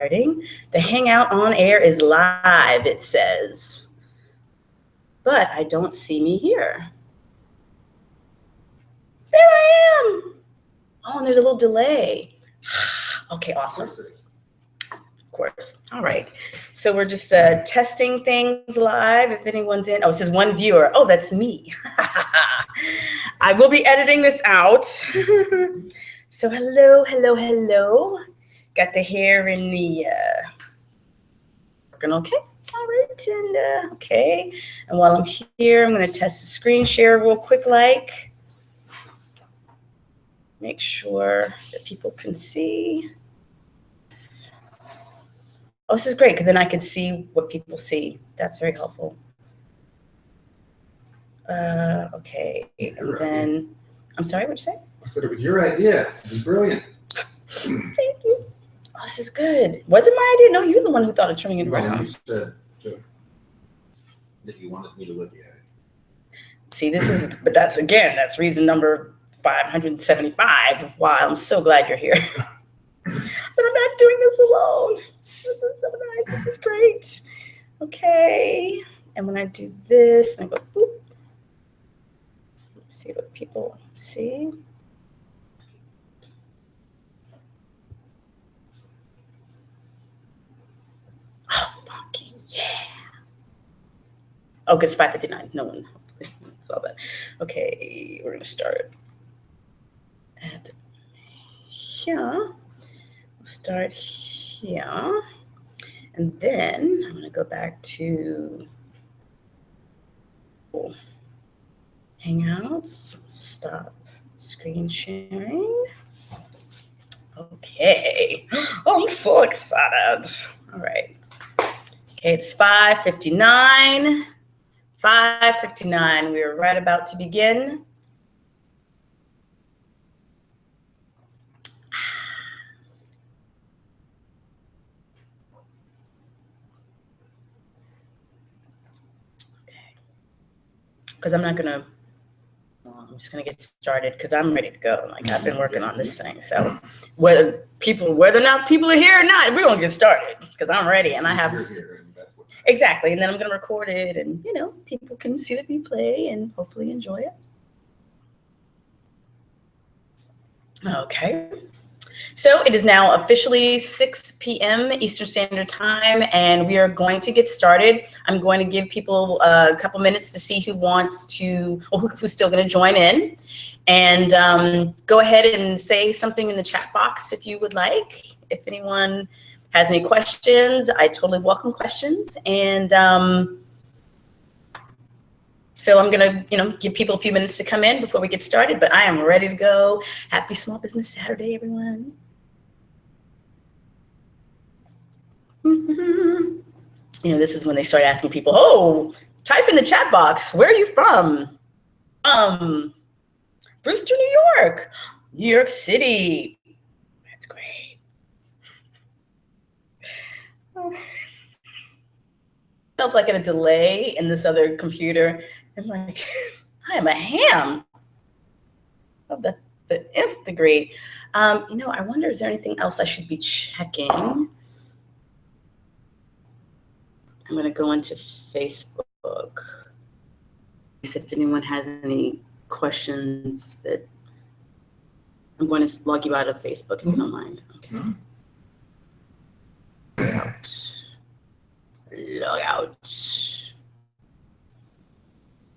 starting. The Hangout on air is live, it says. But I don't see me here. There I am. Oh, and there's a little delay. Okay, awesome. Of course. All right. So we're just testing things live. If anyone's in. Oh, it says one viewer. Oh, that's me. I will be editing this out. So hello, hello, hello. Got the hair in the working okay. All right, and okay. And while I'm here, I'm going to test the screen share real quick, like. Make sure that people can see. Oh, this is great, because then I can see what people see. That's very helpful. Okay, and then, I'm sorry, what'd you say? I said it was your idea. It was brilliant. Thank you. Oh, this is good. Was it my idea? No, you're the one who thought of turning it around. You said that you wanted me to look at it. See, this is, but that's, again, that's reason number 575 why I'm so glad you're here. But I'm not doing this alone. This is so nice. This is great. Okay. And when I do this, I go, boop. Let's see what people see. Oh, fucking yeah. Oh, good. It's 5:59. No one saw that. Okay. We're going to start at here. We'll start here. And then I'm going to go back to Hangouts. Stop screen sharing. Okay. I'm so excited. All right. Okay, it's 5:59. 5:59. We are right about to begin. Because I'm not gonna, I'm just gonna get started because I'm ready to go. Like I've been working on this thing. So whether or not people are here or not, we're gonna get started because I'm ready and I have, exactly. And then I'm gonna record it and people can see the replay and hopefully enjoy it. Okay. So it is now officially 6 p.m. Eastern Standard Time, and we are going to get started. I'm going to give people a couple minutes to see who wants to, or who's still going to join in. And go ahead and say something in the chat box if you would like. If anyone has any questions, I totally welcome questions. And so I'm going to, give people a few minutes to come in before we get started, but I am ready to go. Happy Small Business Saturday, everyone. This is when they start asking people, oh, type in the chat box, where are you from? Brewster, New York, New York City. That's great. Felt like in a delay in this other computer. I'm like, I am a ham of the nth degree. I wonder, is there anything else I should be checking? I'm going to go into Facebook. If anyone has any questions that I'm going to log you out of Facebook if you don't mind. Okay. Log out.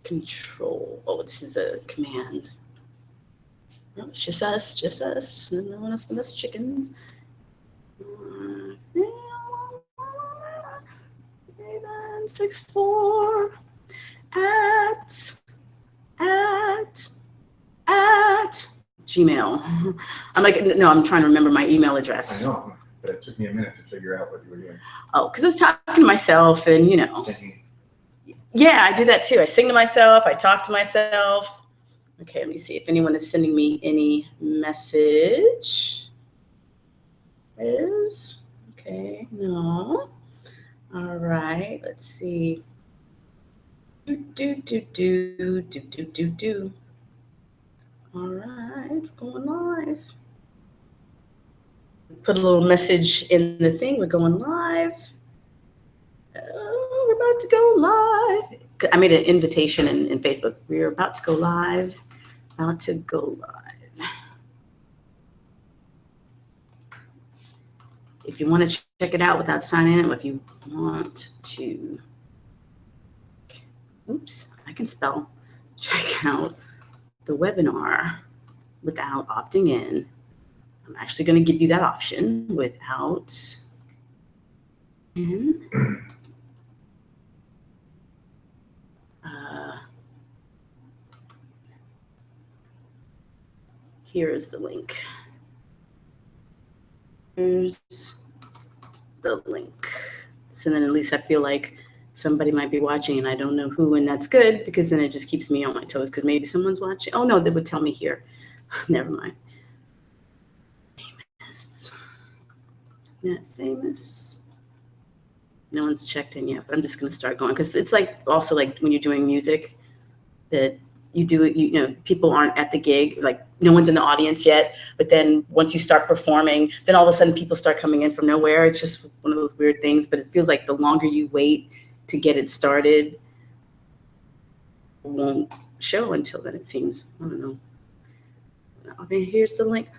Control. Oh, this is a command. No, it's just us. No one else but us chickens. 64 at Gmail. I'm like, no, I'm trying to remember my email address. I know, but it took me a minute to figure out what you were doing. Oh, because I was talking to myself and, Singing. Yeah, I do that too. I sing to myself. I talk to myself. Okay, let me see if anyone is sending me any message. Okay, no. All right, let's see. Do. All right, going live. put a little message in the thing. We're going live. We're about to go live. I made an invitation in Facebook. We're about to go live. About to go live. If you want to check it out without signing in, if you want to, oops, I can spell, check out the webinar without opting in. I'm actually going to give you that option without in. Here is the link. Here's the link. So then at least I feel like somebody might be watching and I don't know who, and that's good because then it just keeps me on my toes because maybe someone's watching. Oh no, they would tell me here. Never mind. Famous. Not famous. No one's checked in yet, but I'm just gonna start going because it's like also like when you're doing music that you do it, you know, people aren't at the gig, like no one's in the audience yet, but then once you start performing, then all of a sudden people start coming in from nowhere. It's just one of those weird things, but it feels like the longer you wait to get it started, it won't show until then, it seems. I don't know. Okay, here's the link.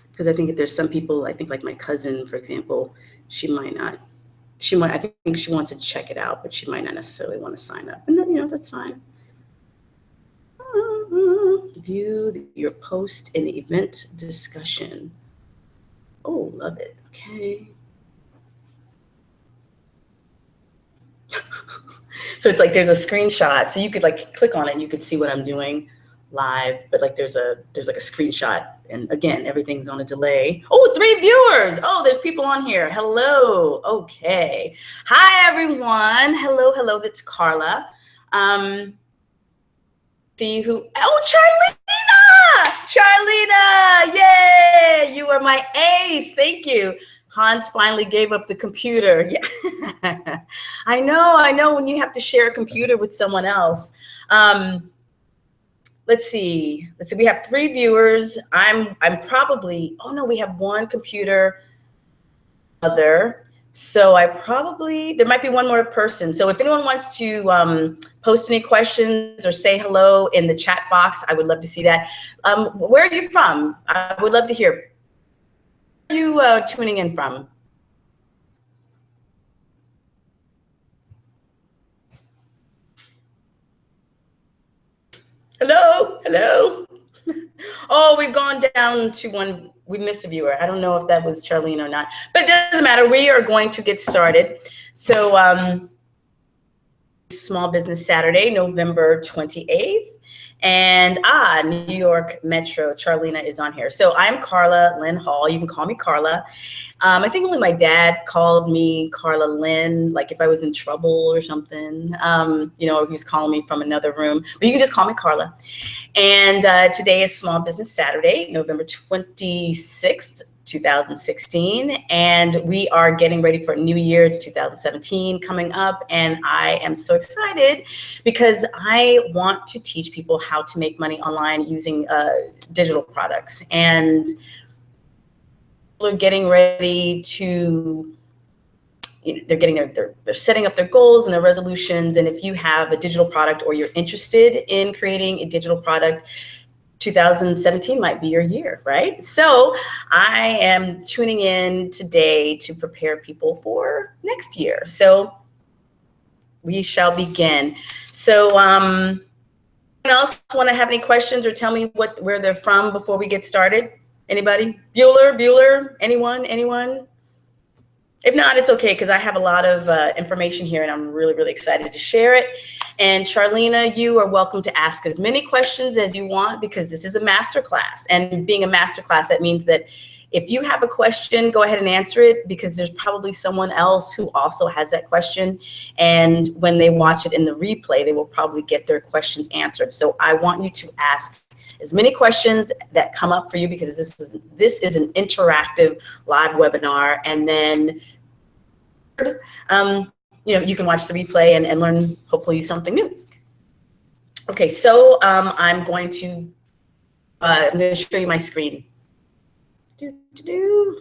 Because I think if there's some people, I think like my cousin, for example, she might not. I think she wants to check it out, but she might not necessarily want to sign up. And then, you know, that's fine. View your post in the event discussion. Oh, love it. Okay. So it's like there's a screenshot. So you could like click on it and you could see what I'm doing live, but like there's like a screenshot, and again everything's on a delay. Oh, 3 viewers. Oh, there's people on here. Hello. Okay. Hi everyone. Hello, that's Carla. See who? Oh, Charlena, yay, you are my ace. Thank you. Hans finally gave up the computer. Yeah. I know when you have to share a computer with someone else. Let's see. We have 3 viewers. I'm probably, oh no, we have 1 computer other. So there might be 1 more person. So if anyone wants to post any questions or say hello in the chat box, I would love to see that. Where are you from? I would love to hear. Where are you tuning in from? Hello. Oh, we've gone down to 1. We missed a viewer. I don't know if that was Charlene or not, but it doesn't matter. We are going to get started. So Small Business Saturday, November 28th. And New York Metro, Charlena is on here. So I'm Carla Lynne Hall. You can call me Carla. I think only my dad called me Carla Lynne, like if I was in trouble or something, you know, he was calling me from another room, but you can just call me Carla. And today is Small Business Saturday, November 26th, 2016, and we are getting ready for a new year. It's 2017 coming up, and I am so excited because I want to teach people how to make money online using digital products. And people are getting ready to, you know, they're setting up their goals and their resolutions. And if you have a digital product or you're interested in creating a digital product, 2017 might be your year, right? So I am tuning in today to prepare people for next year. So we shall begin. So anyone else want to have any questions or tell me where they're from before we get started? Anybody? Bueller, anyone? If not, it's okay, because I have a lot of information here and I'm really, really excited to share it. And Charlena, you are welcome to ask as many questions as you want, because this is a masterclass. And being a masterclass, that means that if you have a question, go ahead and answer it, because there's probably someone else who also has that question. And when they watch it in the replay, they will probably get their questions answered. So I want you to ask as many questions that come up for you, because this is an interactive live webinar. And then you know, you can watch the replay and learn hopefully something new. Okay, so I'm going to I'm going to show you my screen. Dun, dun,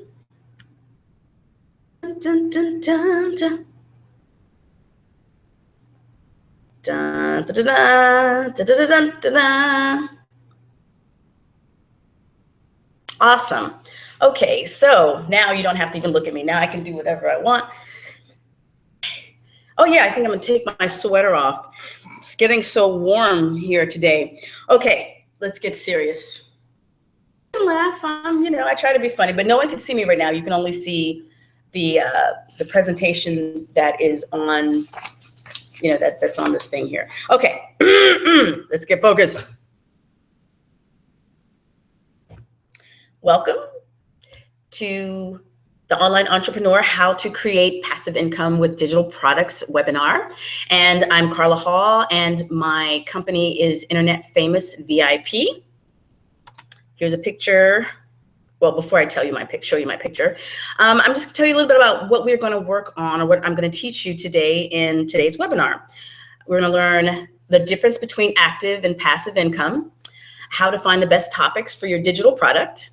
dun, dun, dun. Dun, dun, dun, dun, dun, dun, dun, dun. Awesome. Okay, so now you don't have to even look at me. Now I can do whatever I want. Oh yeah, I think I'm gonna take my sweater off. It's getting so warm here today. Okay, let's get serious. Laugh, I try to be funny, but no one can see me right now. You can only see the presentation that is on, that's on this thing here. Okay, let's get focused. Welcome to the Online Entrepreneur, How to Create Passive Income with Digital Products webinar. And I'm Carla Hall, and my company is Internet Famous VIP. Here's a picture. Well, before I show you my picture, I'm just gonna tell you a little bit about what we're gonna work on, or what I'm gonna teach you today in today's webinar. We're gonna learn the difference between active and passive income, how to find the best topics for your digital product,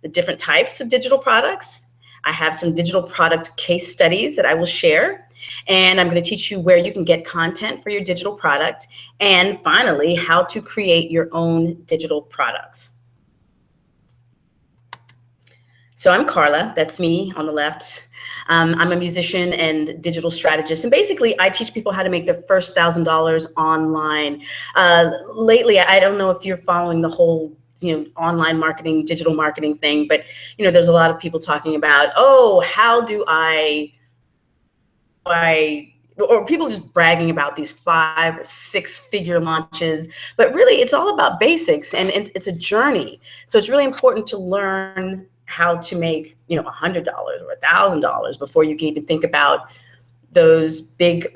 the different types of digital products. I have some digital product case studies that I will share. And I'm going to teach you where you can get content for your digital product. And finally, how to create your own digital products. So I'm Carla, that's me on the left. I'm a musician and digital strategist. And basically, I teach people how to make their first $1,000 online. Lately, I don't know if you're following the whole online marketing, digital marketing thing, but there's a lot of people talking about, oh, how do I, or people just bragging about these 5 or 6 figure launches, but really it's all about basics, and it's a journey. So it's really important to learn how to make, $100 or $1,000 before you can even think about those big,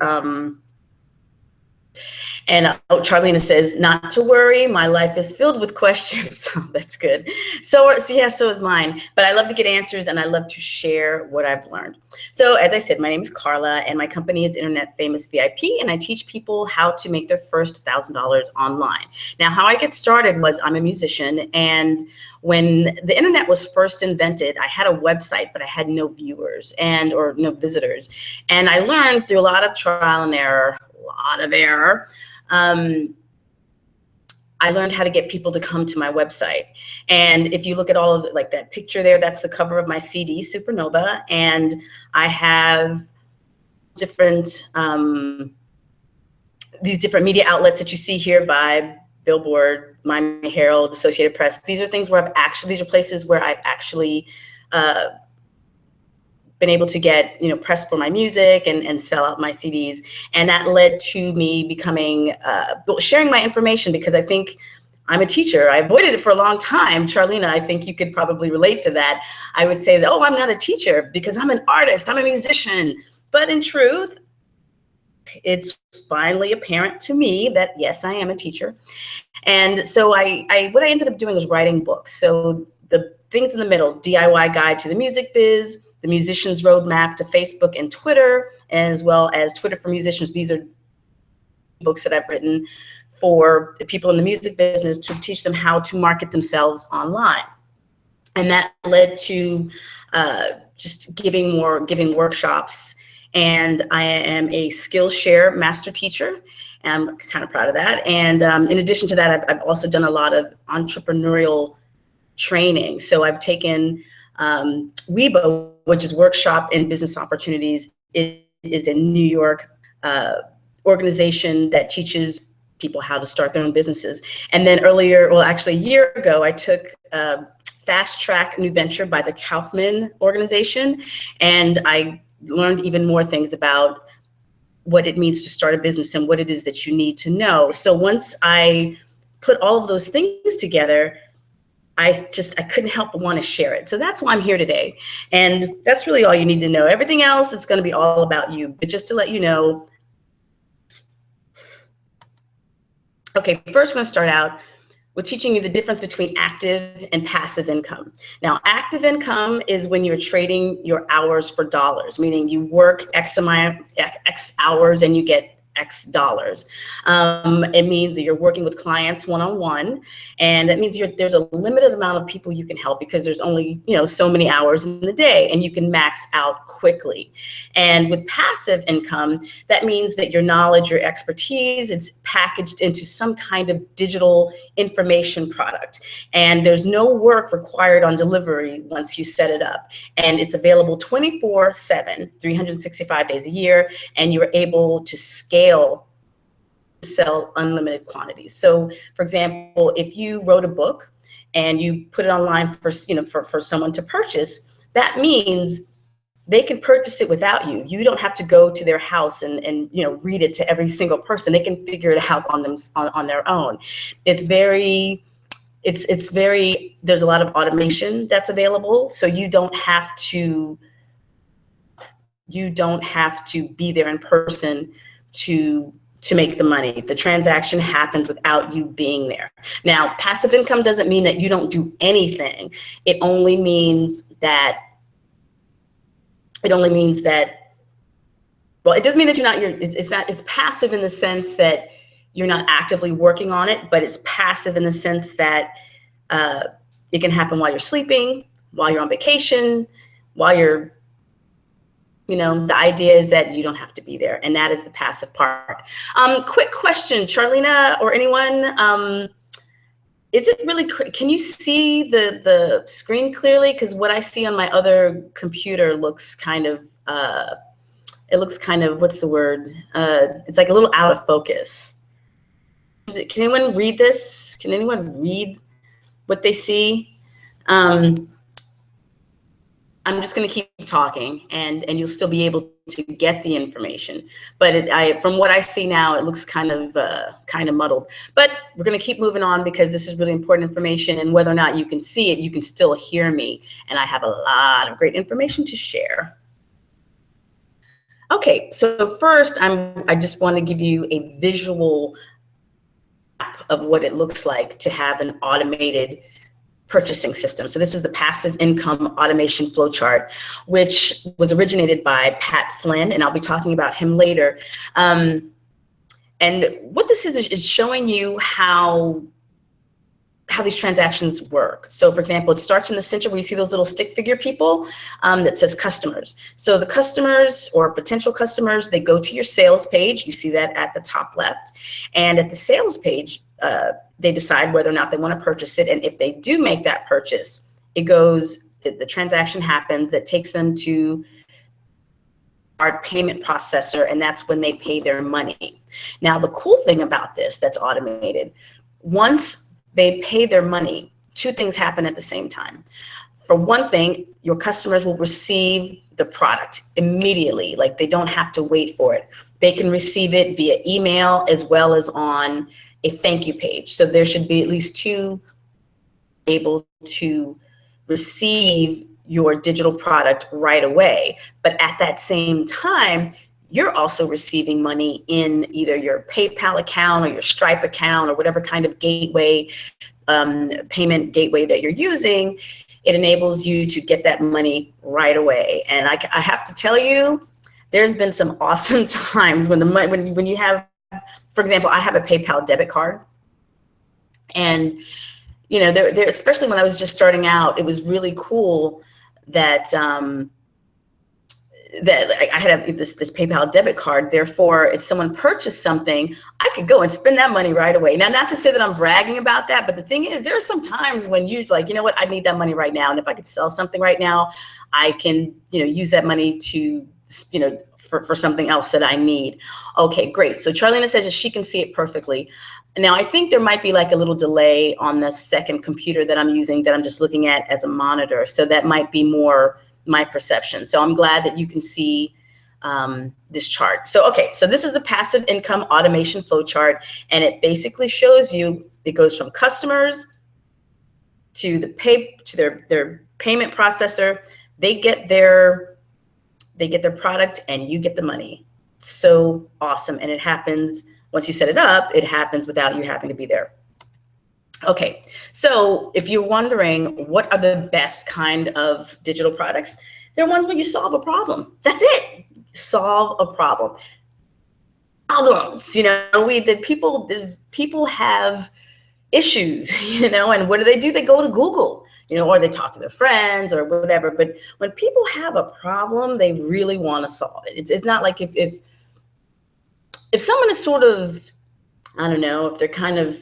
And Charlena says, not to worry, my life is filled with questions. Oh, that's good. So is mine. But I love to get answers, and I love to share what I've learned. So as I said, my name is Carla, and my company is Internet Famous VIP, and I teach people how to make their first $1,000 online. Now, how I get started was I'm a musician, and when the internet was first invented, I had a website, but I had no viewers or no visitors. And I learned through a lot of trial and error, I learned how to get people to come to my website. And if you look at all of like that picture there, that's the cover of my CD, Supernova. And I have different, these different media outlets that you see here by Billboard, Miami Herald, Associated Press. These are things where these are places where I've actually been able to get press for my music and sell out my CDs, and that led to me becoming sharing my information, because I think I'm a teacher. I avoided it for a long time. Charlena, I think you could probably relate to that. I would say that, oh, I'm not a teacher because I'm an artist, I'm a musician. But in truth, it's finally apparent to me that yes, I am a teacher. And so what I ended up doing was writing books. So the things in the middle: DIY Guide to the Music Biz, The Musician's Roadmap to Facebook and Twitter, as well as Twitter for Musicians. These are books that I've written for the people in the music business to teach them how to market themselves online. And that led to just giving workshops. And I am a Skillshare master teacher, and I'm kind of proud of that. And in addition to that, I've also done a lot of entrepreneurial training. So I've taken WeBo, which is Workshop in Business Opportunities. It is a New York organization that teaches people how to start their own businesses. And then a year ago, I took Fast Track New Venture by the Kaufman organization, and I learned even more things about what it means to start a business and what it is that you need to know. So once I put all of those things together, I couldn't help but want to share it. So that's why I'm here today. And that's really all you need to know. Everything else is going to be all about you. But just to let you know, okay, first we're going to start out with teaching you the difference between active and passive income. Now, active income is when you're trading your hours for dollars, meaning you work X hours and you get X dollars. It means that you're working with clients one-on-one, and that means there's a limited amount of people you can help because there's only, so many hours in the day, and you can max out quickly. And with passive income, that means that your knowledge, your expertise, it's packaged into some kind of digital information product. And there's no work required on delivery once you set it up. And it's available 24/7, 365 days a year, and you're able to scale, sell unlimited quantities. So for example, if you wrote a book and you put it online for someone to purchase, that means they can purchase it without you. You don't have to go to their house and read it to every single person. They can figure it out on their own. It's very, there's a lot of automation that's available. So you don't have to be there in person to make the money. The transaction happens without you being there. Now, passive income doesn't mean that you don't do anything. It only means that, well, it doesn't mean that it's passive in the sense that you're not actively working on it, but it's passive in the sense that it can happen while you're sleeping, while you're on vacation, while you're, the idea is that you don't have to be there, and that is the passive part. Quick question, Charlena or anyone, is it really, can you see the screen clearly? Because what I see on my other computer looks kind of, what's the word? It's like a little out of focus. Can anyone read this? Can anyone read what they see? I'm just going to keep talking, and you'll still be able to get the information. But from what I see now, it looks kind of muddled. But we're going to keep moving on because this is really important information. And whether or not you can see it, you can still hear me. And I have a lot of great information to share. Okay, so first, I just want to give you a visual map of what it looks like to have an automated purchasing system. So this is the passive income automation flowchart, which was originated by Pat Flynn, and I'll be talking about him later. And what this is showing you how these transactions work. So for example, it starts in the center where you see those little stick figure people that says customers. So the customers or potential customers, they go to your sales page. You see that at the top left. And at the sales page, they decide whether or not they want to purchase it. And if they do make that purchase, the transaction happens that takes them to our payment processor, and that's when they pay their money. Now, the cool thing about this that's automated, once they pay their money, two things happen at the same time. For one thing, your customers will receive the product immediately, like they don't have to wait for it. They can receive it via email as well as on a thank you page. So there should be at least two able to receive your digital product right away. But at that same time, you're also receiving money in either your PayPal account or your Stripe account or whatever kind of gateway, payment gateway that you're using. It enables you to get that money right away. And I have to tell you, there's been some awesome times when when you have, for example, I have a PayPal debit card, and there, especially when I was just starting out, it was really cool that that I had this PayPal debit card. Therefore, if someone purchased something, I could go and spend that money right away. Now, not to say that I'm bragging about that, but the thing is, there are some times when you're like, you know what, I need that money right now, and if I could sell something right now, I can use that money to for something else that I need. Okay, great. So Charlena says that she can see it perfectly. Now, I think there might be like a little delay on the second computer that I'm using that I'm just looking at as a monitor. So that might be more my perception. So I'm glad that you can see this chart. So, okay, so this is the passive income automation flow chart, and it basically shows you, it goes from customers to their payment processor. They get their product and you get the money. So awesome. And it happens, once you set it up, it happens without you having to be there. Okay, so if you're wondering what are the best kind of digital products, they're ones where you solve a problem. That's it. Solve a problem. problems, people have issues, and what do? They go to Google, or they talk to their friends or whatever. But when people have a problem, they really want to solve it. It's not like if someone is sort of, I don't know, if they're kind of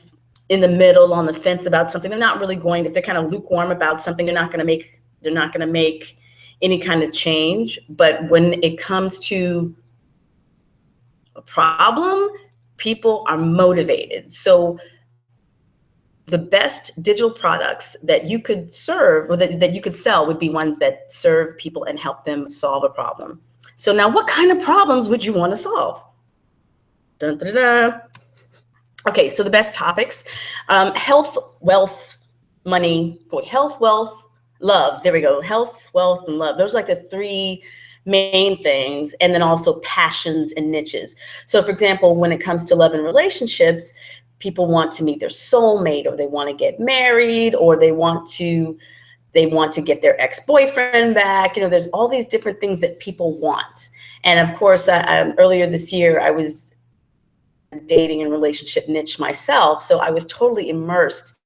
in the middle on the fence about something, they're not really going, if they're kind of lukewarm about something, they're not going to make any kind of change. But when it comes to a problem, people are motivated. So the best digital products that you could serve, or that you could sell, would be ones that serve people and help them solve a problem. So now, what kind of problems would you want to solve? Dun, dun, dun, dun. Okay, so the best topics: health, wealth, money. Health, wealth, love. There we go. Health, wealth, and love. Those are like the three main things. And then also passions and niches. So for example, when it comes to love and relationships, people want to meet their soulmate, or they want to get married, or they want to get their ex-boyfriend back. There's all these different things that people want. And of course, earlier this year, I was dating and relationship niche myself. So I was totally immersed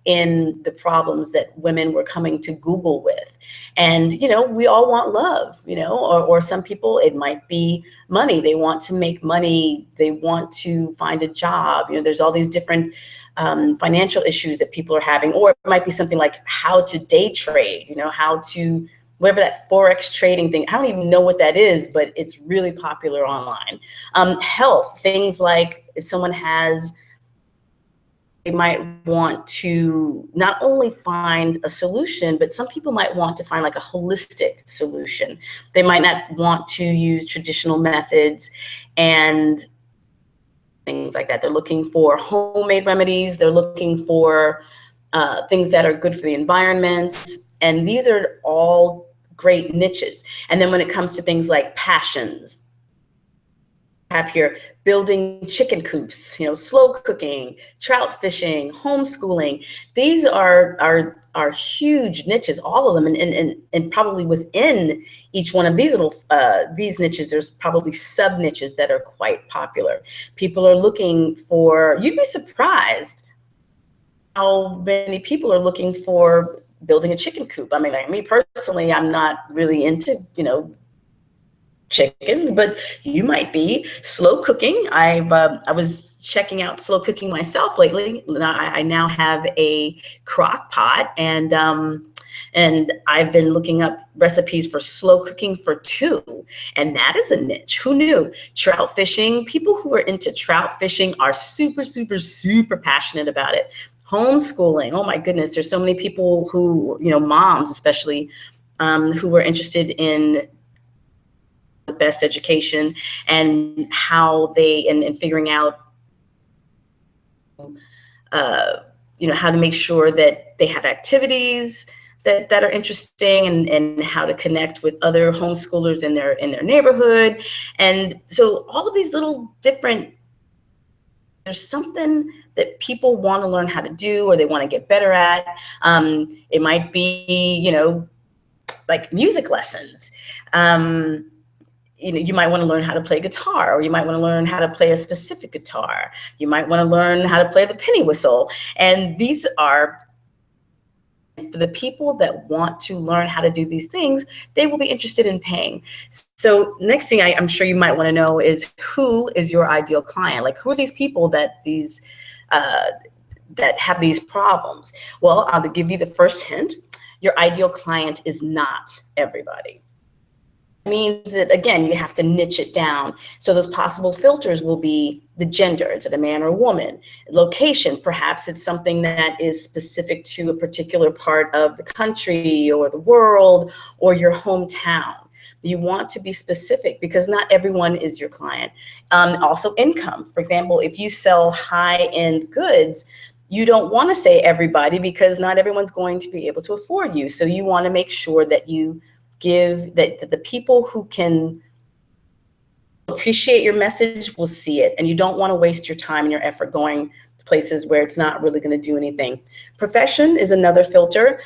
in the problems that women were coming to Google with. And, we all want love, or some people, it might be money. They want to make money. They want to find a job. There's all these different financial issues that people are having, or it might be something like how to day trade, how to, whatever that Forex trading thing, I don't even know what that is, but it's really popular online. Health, things like if someone has, they might want to not only find a solution, but some people might want to find like a holistic solution. They might not want to use traditional methods and things like that. They're looking for homemade remedies. They're looking for things that are good for the environment. And these are all great niches. And then when it comes to things like passions, have here building chicken coops, slow cooking, trout fishing, homeschooling. These are huge niches, all of them, and probably within each one of these these niches, there's probably sub niches that are quite popular. People are looking for. You'd be surprised how many people are looking for building a chicken coop. I mean, like me personally, I'm not really into chickens, but you might be. Slow cooking. I was checking out slow cooking myself lately. I now have a crock pot, and I've been looking up recipes for slow cooking for two, and that is a niche. Who knew? Trout fishing. People who are into trout fishing are super, super, super passionate about it. Homeschooling. Oh my goodness, there's so many people who, moms especially, who are interested in the best education and how they, and figuring out, how to make sure that they have activities that are interesting, and how to connect with other homeschoolers in their neighborhood. And so all of these little different, there's something that people want to learn how to do, or they want to get better at. It might be, like music lessons. You might want to learn how to play guitar, or you might want to learn how to play a specific guitar. You might want to learn how to play the penny whistle. And these are, for the people that want to learn how to do these things, they will be interested in paying. So next thing I'm sure you might want to know is, who is your ideal client? Like, who are these people that have these problems? Well, I'll give you the first hint. Your ideal client is not everybody. Means that, again, you have to niche it down. So those possible filters will be the gender. Is it a man or a woman? Location, perhaps it's something that is specific to a particular part of the country or the world or your hometown. You want to be specific, because not everyone is your client. Also income. For example, if you sell high-end goods, you don't want to say everybody, because not everyone's going to be able to afford you. So you want to make sure that you give that the people who can appreciate your message will see it, and you don't want to waste your time and your effort going to places where it's not really going to do anything. Profession is another filter.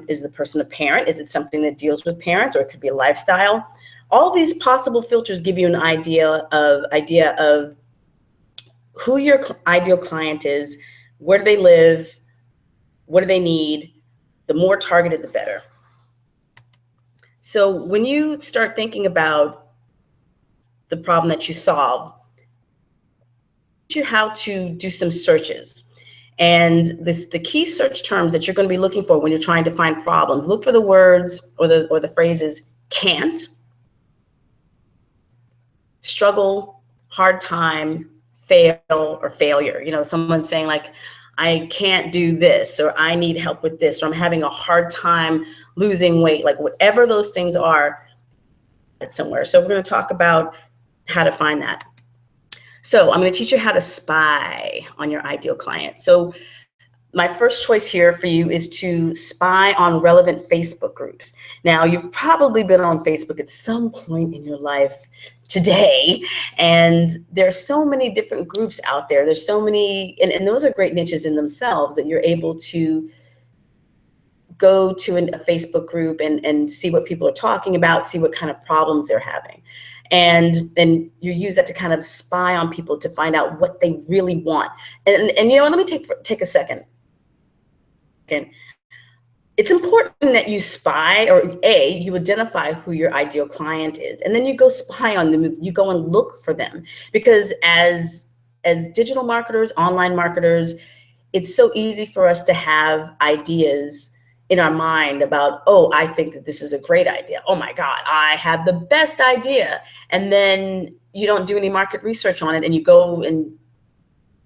Is the person a parent? Is it something that deals with parents, or it could be a lifestyle? All these possible filters give you an idea of who your ideal client is, where do they live, what do they need. The more targeted, the better. So when you start thinking about the problem that you solve, you how to do some searches. And the key search terms that you're going to be looking for when you're trying to find problems, look for the words or the phrases can't, struggle, hard time, fail, or failure. You know, someone saying like, I can't do this, or I need help with this, or I'm having a hard time losing weight, like whatever those things are, it's somewhere. So we're going to talk about how to find that. So I'm going to teach you how to spy on your ideal client. So my first choice here for you is to spy on relevant Facebook groups. Now, you've probably been on Facebook at some point in your life today, and there's so many different groups out there. There's so many, and those are great niches in themselves that you're able to go to a Facebook group and see what people are talking about, see what kind of problems they're having. And you use that to kind of spy on people to find out what they really want. And you know what, let me take a second. And it's important that you spy, or you identify who your ideal client is, and then you go spy on them. You go and look for them, because as digital marketers, online marketers, it's so easy for us to have ideas in our mind about, oh, I think that this is a great idea. Oh my God, I have the best idea. And then you don't do any market research on it, and you go and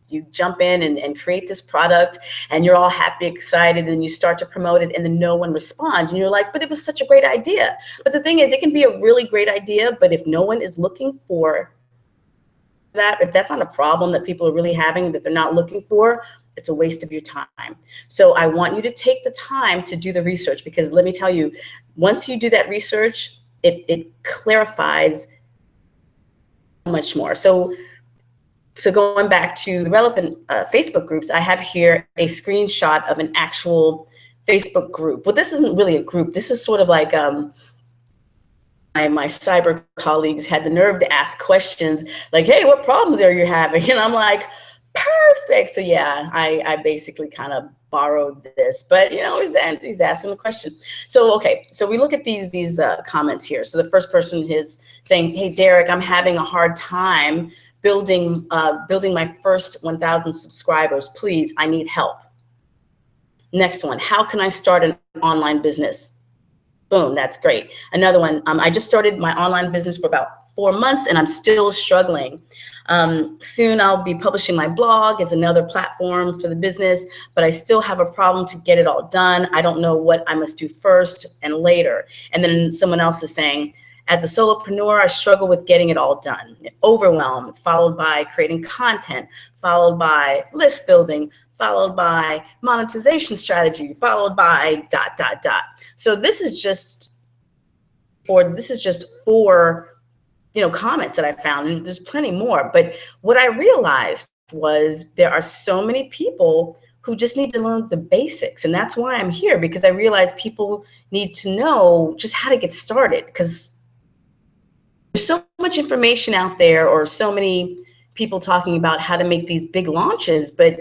you jump in and create this product, and you're all happy, excited, and you start to promote it, and then no one responds. And you're like, but it was such a great idea. But the thing is, it can be a really great idea, but if no one is looking for that, if that's not a problem that people are really having, that they're not looking for, it's a waste of your time. So I want you to take the time to do the research, because let me tell you, once you do that research, it clarifies much more. So going back to the relevant Facebook groups, I have here a screenshot of an actual Facebook group. Well, this isn't really a group. This is sort of like my cyber colleagues had the nerve to ask questions like, hey, what problems are you having? And I'm like, perfect. So yeah, I basically kind of borrowed this, but you know, he's asking the question. So, okay, so we look at these comments here. So the first person is saying, hey, Derek, I'm having a hard time building my first 1,000 subscribers. Please, I need help. Next one, how can I start an online business? Boom, that's great. Another one, I just started my online business for about 4 months and I'm still struggling. Soon I'll be publishing my blog as another platform for the business, but I still have a problem to get it all done. I don't know what I must do first and later. And then someone else is saying, as a solopreneur, I struggle with getting it all done. Overwhelm, it's followed by creating content, followed by list building, followed by monetization strategy, followed by ... So this is just four comments that I found, and there's plenty more. But what I realized was there are so many people who just need to learn the basics. And that's why I'm here, because I realize people need to know just how to get started, because there's so much information out there, or so many people talking about how to make these big launches. But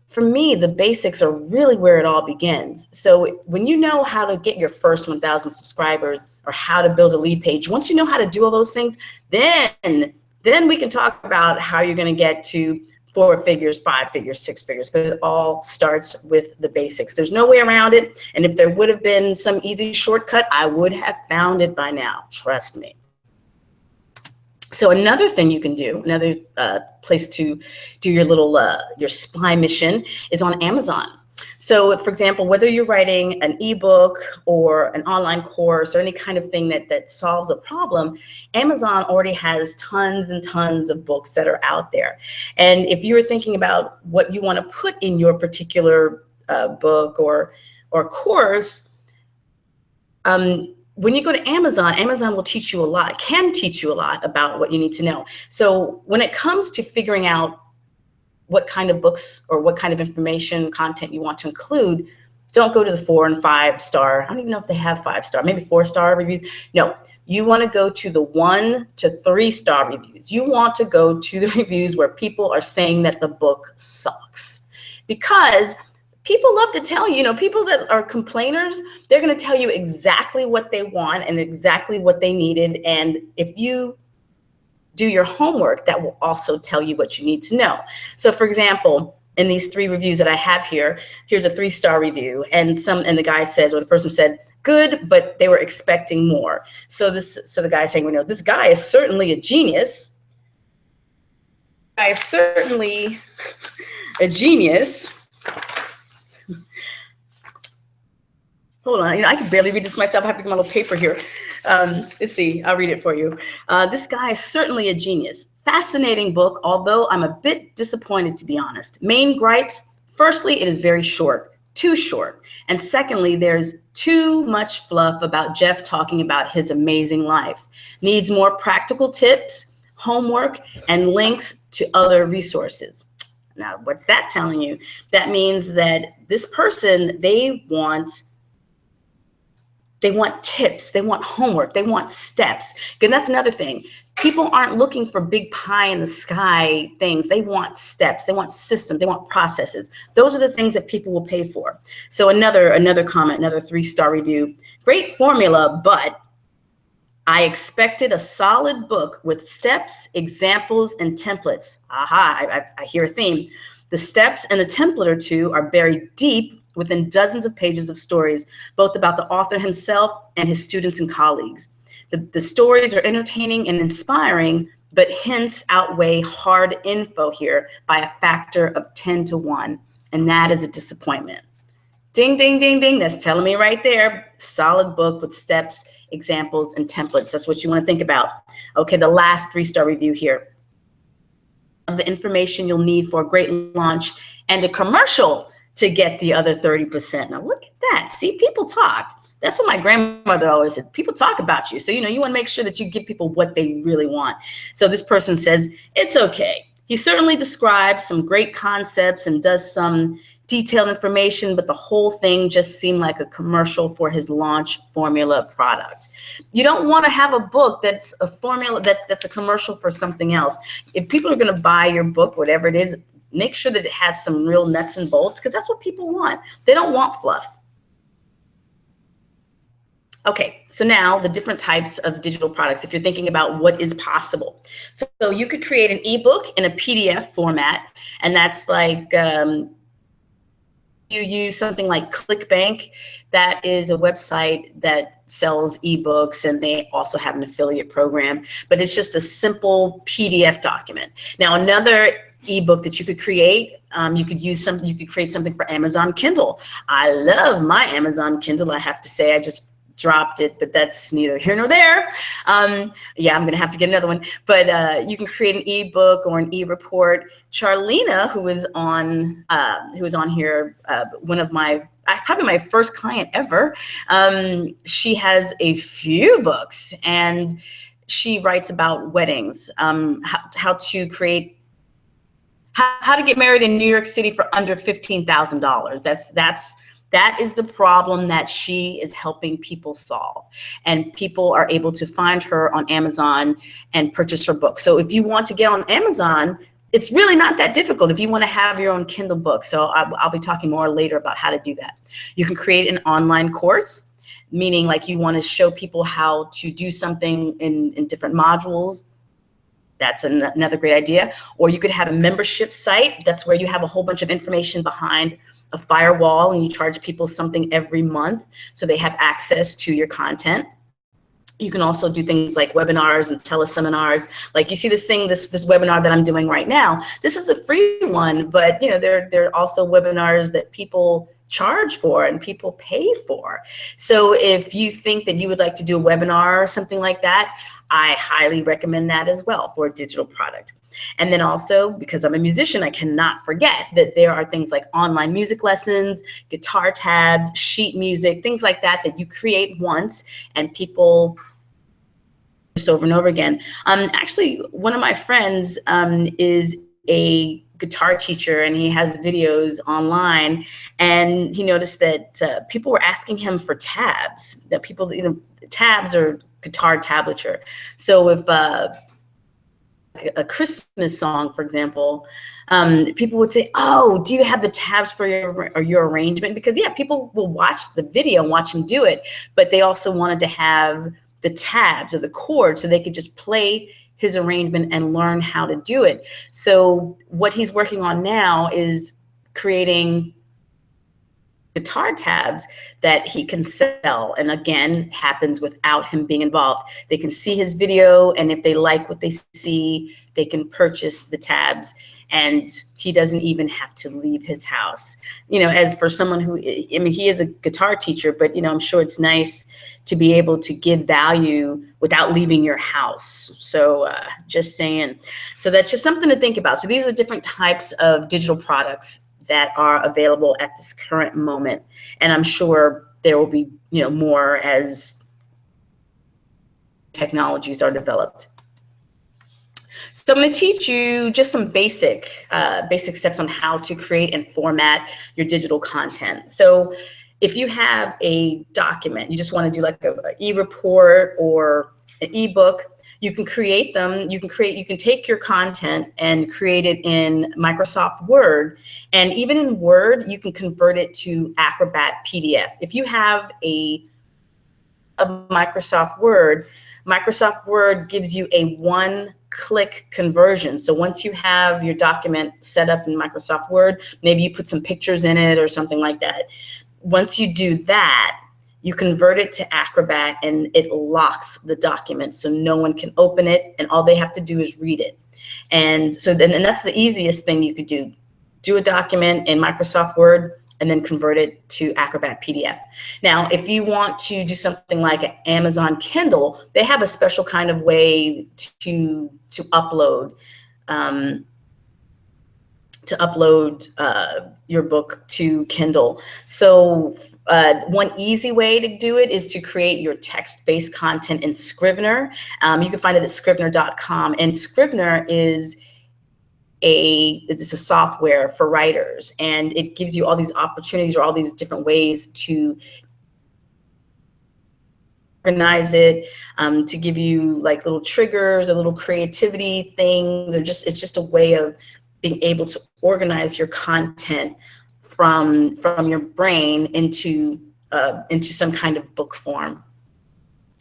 for me, the basics are really where it all begins. So when you know how to get your first 1,000 subscribers, or how to build a lead page, once you know how to do all those things, then we can talk about how you're going to get to 4 figures, 5 figures, 6 figures, but it all starts with the basics. There's no way around it. And if there would have been some easy shortcut, I would have found it by now. Trust me. So another thing you can do, another place to do your little your spy mission, is on Amazon. So for example, whether you're writing an ebook or an online course or any kind of thing that solves a problem, Amazon already has tons and tons of books that are out there. And if you're thinking about what you want to put in your particular book or course, when you go to Amazon, Amazon will teach you a lot, can teach you a lot about what you need to know. So when it comes to figuring out what kind of books or what kind of information, content you want to include, Don't go to the 4 and 5 star. I don't even know if they have 5-star, maybe 4-star reviews. No, you want to go to the 1 to 3-star reviews. You want to go to the reviews where people are saying that the book sucks. Because people love to tell you, people that are complainers, they're going to tell you exactly what they want and exactly what they needed. And if you do your homework, that will also tell you what you need to know. So for example, in these 3 reviews that I have here, here's a 3-star review, and the guy says, or the person said, good, but they were expecting more. So the guy saying, this guy is certainly a genius. Guy is certainly a genius. Hold on, I can barely read this myself. I have to get my little paper here. Let's see, I'll read it for you. This guy is certainly a genius. Fascinating book, although I'm a bit disappointed, to be honest. Main gripes, firstly, it is very short, too short. And secondly, there's too much fluff about Jeff talking about his amazing life. Needs more practical tips, homework, and links to other resources. Now, what's that telling you? That means that this person, they want tips, they want homework, they want steps. And that's another thing. People aren't looking for big pie in the sky things. They want steps, they want systems, they want processes. Those are the things that people will pay for. So another comment, another 3-star review. Great formula, but I expected a solid book with steps, examples, and templates. Aha, I hear a theme. The steps and a template or two are buried deep within dozens of pages of stories, both about the author himself and his students and colleagues. The stories are entertaining and inspiring, but hints outweigh hard info here by a factor of 10 to 1, and that is a disappointment. Ding, ding, ding, ding, that's telling me right there, solid book with steps, examples, and templates. That's what you want to think about. Okay, the last 3-star review here. The information you'll need for a great launch and a commercial to get the other 30%. Now look at that. See, people talk. That's what my grandmother always said. People talk about you. So, you want to make sure that you give people what they really want. So this person says, it's okay. He certainly describes some great concepts and does some detailed information, but the whole thing just seemed like a commercial for his launch formula product. You don't want to have a book that's a formula, that's a commercial for something else. If people are going to buy your book, whatever it is, make sure that it has some real nuts and bolts, because that's what people want. They don't want fluff. Okay, so now the different types of digital products, if you're thinking about what is possible. So you could create an ebook in a PDF format, and that's like, you use something like ClickBank. That is a website that sells ebooks, and they also have an affiliate program, but it's just a simple PDF document. Now, another ebook that you could create, you could create something for Amazon Kindle. I love my Amazon Kindle, I have to say. I just dropped it, but that's neither here nor there. Yeah, I'm gonna have to get another one. But you can create an ebook or an e-report. Charlena, who was on here, one of my, probably my first client ever, she has a few books, and she writes about weddings, how to get married in New York City for under $15,000. That is the problem that she is helping people solve. And people are able to find her on Amazon and purchase her book. So if you want to get on Amazon, it's really not that difficult if you want to have your own Kindle book. So I'll be talking more later about how to do that. You can create an online course, meaning like you want to show people how to do something in different modules. That's another great idea. Or you could have a membership site. That's where you have a whole bunch of information behind a firewall, and you charge people something every month so they have access to your content. You can also do things like webinars and teleseminars. Like you see this webinar that I'm doing right now. This is a free one, but there are also webinars that people charge for and people pay for. So if you think that you would like to do a webinar or something like that, I highly recommend that as well for a digital product. And then also, because I'm a musician, I cannot forget that there are things like online music lessons, guitar tabs, sheet music, things like that you create once and people just over and over again. Actually, one of my friends is a guitar teacher, and he has videos online, and he noticed that people were asking him for tabs, that people, tabs or guitar tablature. So if a Christmas song, for example, people would say, "Oh, do you have the tabs for your arrangement?" Because yeah, people will watch the video and watch him do it, but they also wanted to have the tabs or the chords so they could just play his arrangement and learn how to do it. So what he's working on now is creating guitar tabs that he can sell, and again, happens without him being involved. They can see his video, and if they like what they see, they can purchase the tabs, and he doesn't even have to leave his house. As for someone who, I mean, he is a guitar teacher, but I'm sure it's nice to be able to give value without leaving your house. So just saying. So that's just something to think about. So these are different types of digital products that are available at this current moment. And I'm sure there will be, more as technologies are developed. So I'm going to teach you just some basic steps on how to create and format your digital content. So if you have a document, you just want to do like an e-report or an ebook, you can create them. You can take your content and create it in Microsoft Word. And even in Word, you can convert it to Acrobat PDF. If you have a Microsoft Word gives you a one-click conversion. So once you have your document set up in Microsoft Word, maybe you put some pictures in it or something like that. Once you do that, you convert it to Acrobat and it locks the document so no one can open it, and all they have to do is read it. And so then, and that's the easiest thing you could do. Do a document in Microsoft Word and then convert it to Acrobat PDF. Now, if you want to do something like Amazon Kindle, they have a special kind of way to upload your book to Kindle. So one easy way to do it is to create your text-based content in Scrivener. You can find it at scrivener.com, and Scrivener is it's a software for writers, and it gives you all these opportunities or all these different ways to organize it, to give you like little triggers or little creativity things, or it's just a way of being able to organize your content from your brain into some kind of book form.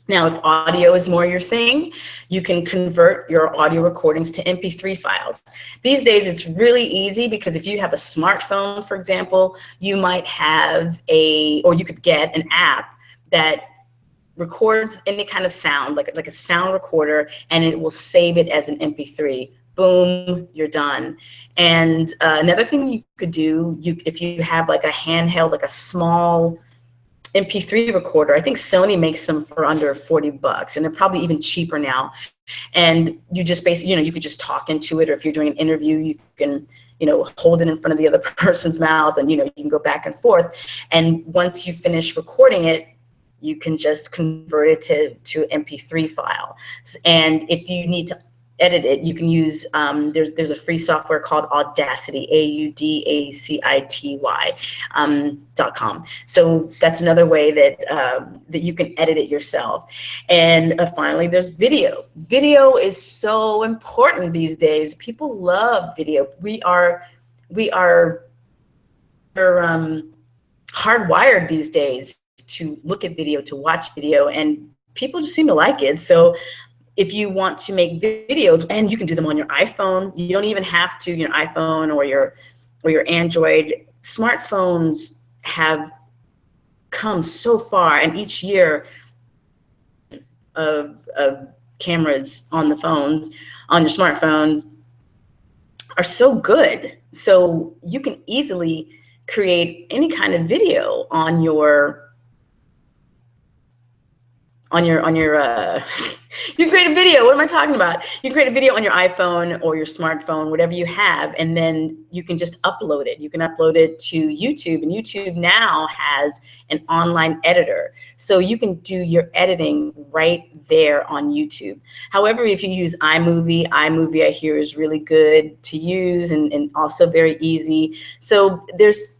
Now, if audio is more your thing, you can convert your audio recordings to MP3 files. These days, it's really easy because if you have a smartphone, for example, you might have or you could get an app that records any kind of sound, like a sound recorder, and it will save it as an MP3. Boom, you're done. And another thing you could do, if you have like a handheld, like a small MP3 recorder, I think Sony makes them for under $40, and they're probably even cheaper now. And you just basically, you could just talk into it, or if you're doing an interview, you can, hold it in front of the other person's mouth, and, you can go back and forth. And once you finish recording it, you can just convert it to MP3 file. And if you need to edit it, you can use, there's a free software called Audacity, AUDACITY.com. So that's another way that you can edit it yourself. And finally, there's video. Video is so important these days. People love video. We are hardwired these days to look at video, to watch video, and people just seem to like it. So if you want to make videos, and you can do them on your iPhone, you don't even have to, your iPhone or your Android. Smartphones have come so far, and each year of cameras on the phones, on your smartphones, are so good. So you can easily create any kind of video on your you can create a video. What am I talking about? You can create a video on your iPhone or your smartphone, whatever you have, and then you can just upload it. You can upload it to YouTube, and YouTube now has an online editor. So you can do your editing right there on YouTube. However, if you use iMovie I hear is really good to use and also very easy. So there's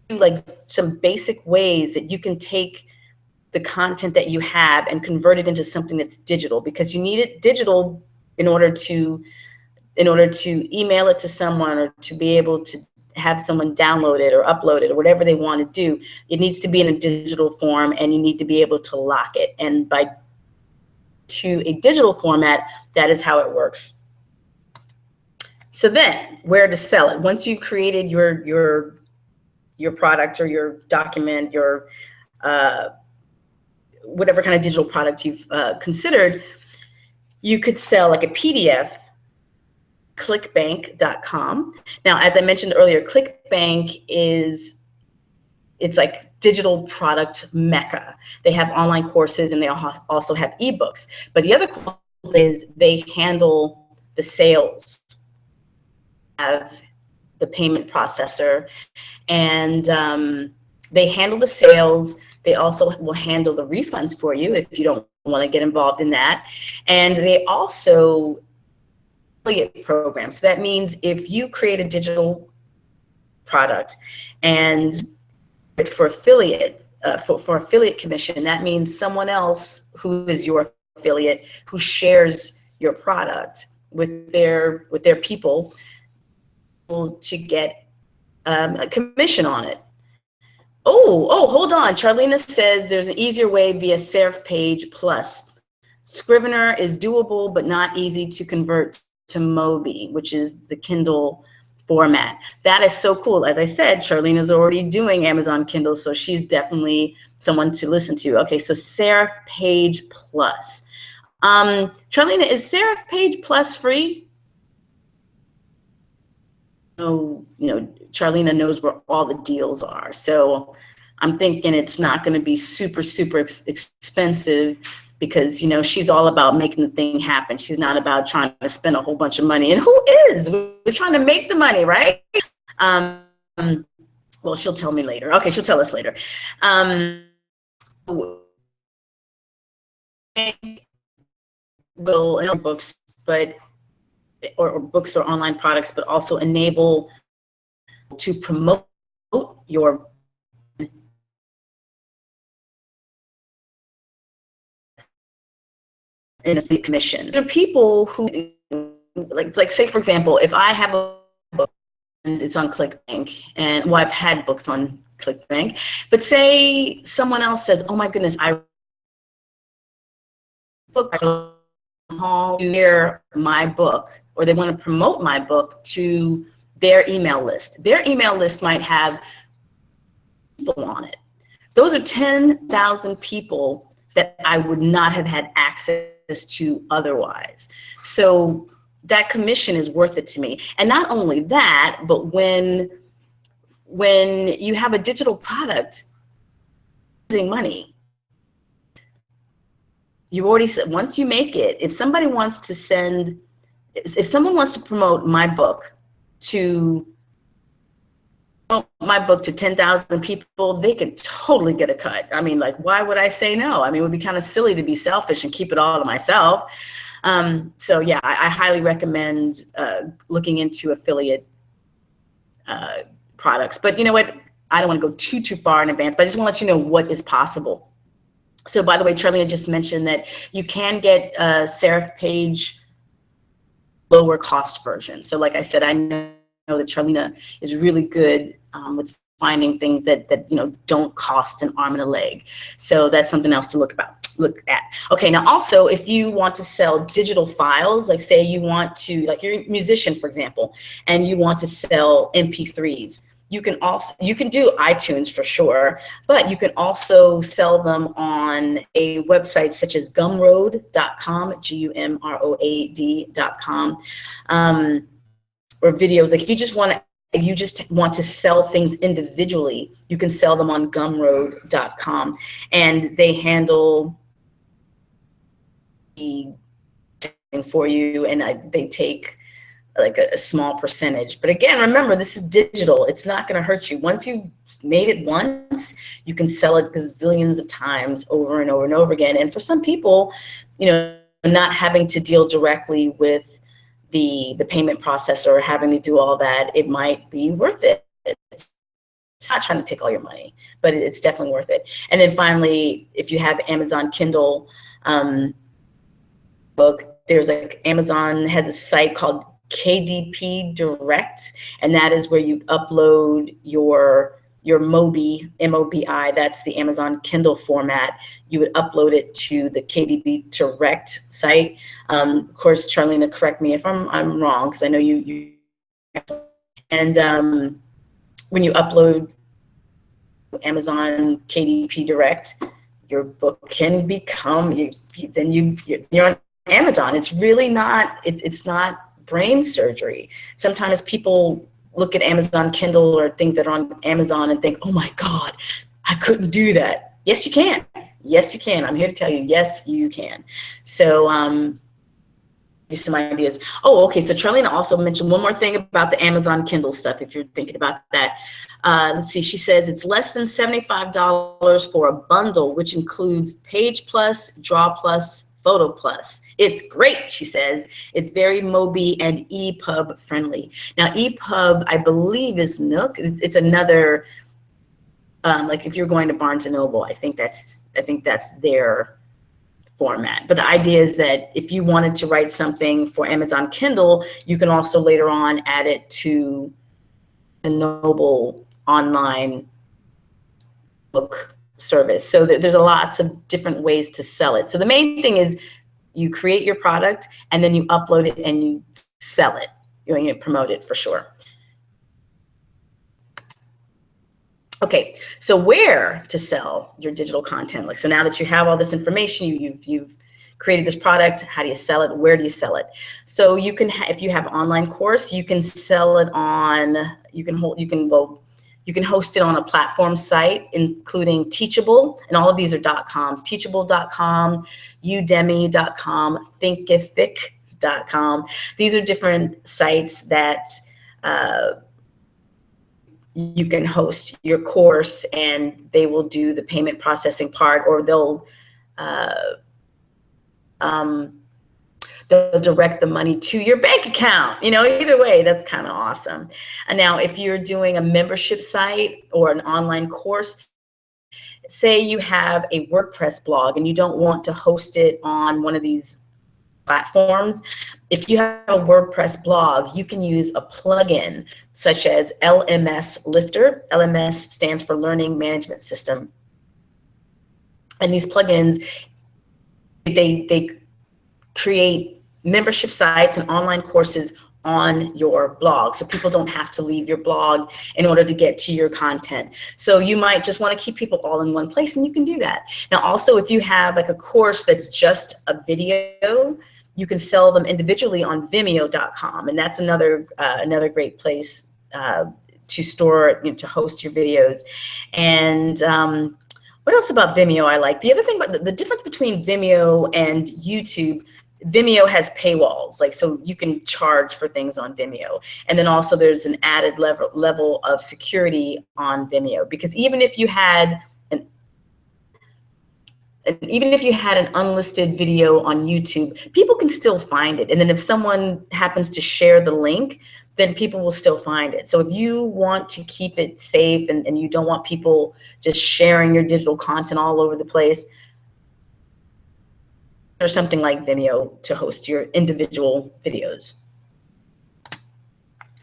like some basic ways that you can take the content that you have and convert it into something that's digital, because you need it digital in order to email it to someone, or to be able to have someone download it or upload it or whatever they want to do. It needs to be in a digital form, and you need to be able to lock it. And to a digital format, that is how it works. So then, where to sell it? Once you've created your product or your document, your whatever kind of digital product you've considered, you could sell like a PDF, clickbank.com. Now, as I mentioned earlier, ClickBank it's like digital product mecca. They have online courses, and they also have ebooks. But the other cool is they handle the sales, have the payment processor, and they handle the sales. They also will handle the refunds for you if you don't want to get involved in that. And they also affiliate programs. So that means if you create a digital product and for affiliate for affiliate commission, that means someone else who is your affiliate who shares your product with their people to get a commission on it. Oh, hold on. Charlena says there's an easier way via Serif Page Plus. Scrivener is doable, but not easy to convert to Mobi, which is the Kindle format. That is so cool. As I said, Charlena's already doing Amazon Kindle, so she's definitely someone to listen to. Okay, so Serif Page Plus. Charlena, is Serif Page Plus free? Oh, Charlena knows where all the deals are. So I'm thinking it's not going to be super expensive, because, she's all about making the thing happen. She's not about trying to spend a whole bunch of money. And who is? We're trying to make the money, right? Well, she'll tell me later. Okay, she'll tell us later. Will in books, or books or online products, but also enable to promote your in a commission. There are people who like say, for example, if I have a book and it's on ClickBank, and I've had books on ClickBank, but say someone else says, oh my goodness, I book Hall share my book, or they want to promote my book to their email list. Their email list might have people on it. Those are 10,000 people that I would not have had access to otherwise. So that commission is worth it to me. And not only that, but when you have a digital product using money, you've already said, once you make it, if someone wants to promote my book to 10,000 people, they could totally get a cut. I mean, like, why would I say no? I mean, it would be kind of silly to be selfish and keep it all to myself. So yeah, I highly recommend looking into affiliate products. But you know what? I don't want to go too far in advance, but I just want to let you know what is possible. So by the way, Charlena just mentioned that you can get a Serif Page lower cost version. So like I said, I know that Charlena is really good with finding things that don't cost an arm and a leg. So that's something else to look at. Okay, now also, if you want to sell digital files, like say you want to, like you're a musician, for example, and you want to sell MP3s, you can do iTunes for sure, but you can also sell them on a website such as Gumroad.com, Gumroad.com, or videos. Like if you just want to sell things individually, you can sell them on Gumroad.com, and they handle for you, and they take like a small percentage. But again, remember, this is digital. It's not going to hurt you. Once you've made it once, you can sell it gazillions of times over and over and over again. And for some people, you know, not having to deal directly with the payment processor or having to do all that, it might be worth it. It's not trying to take all your money, but it's definitely worth it. And then finally, if you have Amazon Kindle book, there's like Amazon has a site called KDP Direct, and that is where you upload your Mobi, M-O-B-I, that's the Amazon Kindle format. You would upload it to the KDP Direct site. Of course, Charlene, correct me if I'm wrong, because I know you and when you upload Amazon KDP Direct, your book can become, you're on Amazon. It's really not, it's not brain surgery. Sometimes people look at Amazon Kindle or things that are on Amazon and think, oh my God, I couldn't do that. Yes, you can. Yes, you can. I'm here to tell you, yes, you can. So some ideas. Oh, okay. So Charlene also mentioned one more thing about the Amazon Kindle stuff, if you're thinking about that. Let's see. She says it's less than $75 for a bundle, which includes Page Plus, Draw Plus, Photo Plus. It's great, she says. It's very Mobi and EPUB friendly. Now, EPUB, I believe, is Nook. It's another, like if you're going to Barnes & Noble, I think that's their format. But the idea is that if you wanted to write something for Amazon Kindle, you can also later on add it to the Noble online book service. So there's lots of different ways to sell it. So the main thing is you create your product and then you upload it and you sell it. You promote it for sure. Okay, so where to sell your digital content? Like, so now that you have all this information, you've created this product, how do you sell it? Where do you sell it? So you can, if you have an online course, you can sell it on, you can host it on a platform site, including Teachable, and all of these are .coms, teachable.com, udemy.com, thinkific.com. These are different sites that you can host your course, and they will do the payment processing part, or they'll direct the money to your bank account. You know, either way, that's kind of awesome. And now if you're doing a membership site or an online course, say you have a WordPress blog and you don't want to host it on one of these platforms, if you have a WordPress blog, you can use a plugin such as LMS Lifter. LMS stands for Learning Management System. And these plugins, they create membership sites and online courses on your blog, so people don't have to leave your blog in order to get to your content. So you might just want to keep people all in one place, and you can do that. Now also, if you have like a course that's just a video, you can sell them individually on Vimeo.com, and that's another great place to store, to host your videos. And what else about Vimeo I like? The other thing about the difference between Vimeo and YouTube, Vimeo has paywalls, like, so you can charge for things on Vimeo. And then also there's an added level of security on Vimeo, because even if you had an unlisted video on YouTube, people can still find it. And then if someone happens to share the link, then people will still find it. So if you want to keep it safe and you don't want people just sharing your digital content all over the place, or something like Vimeo to host your individual videos.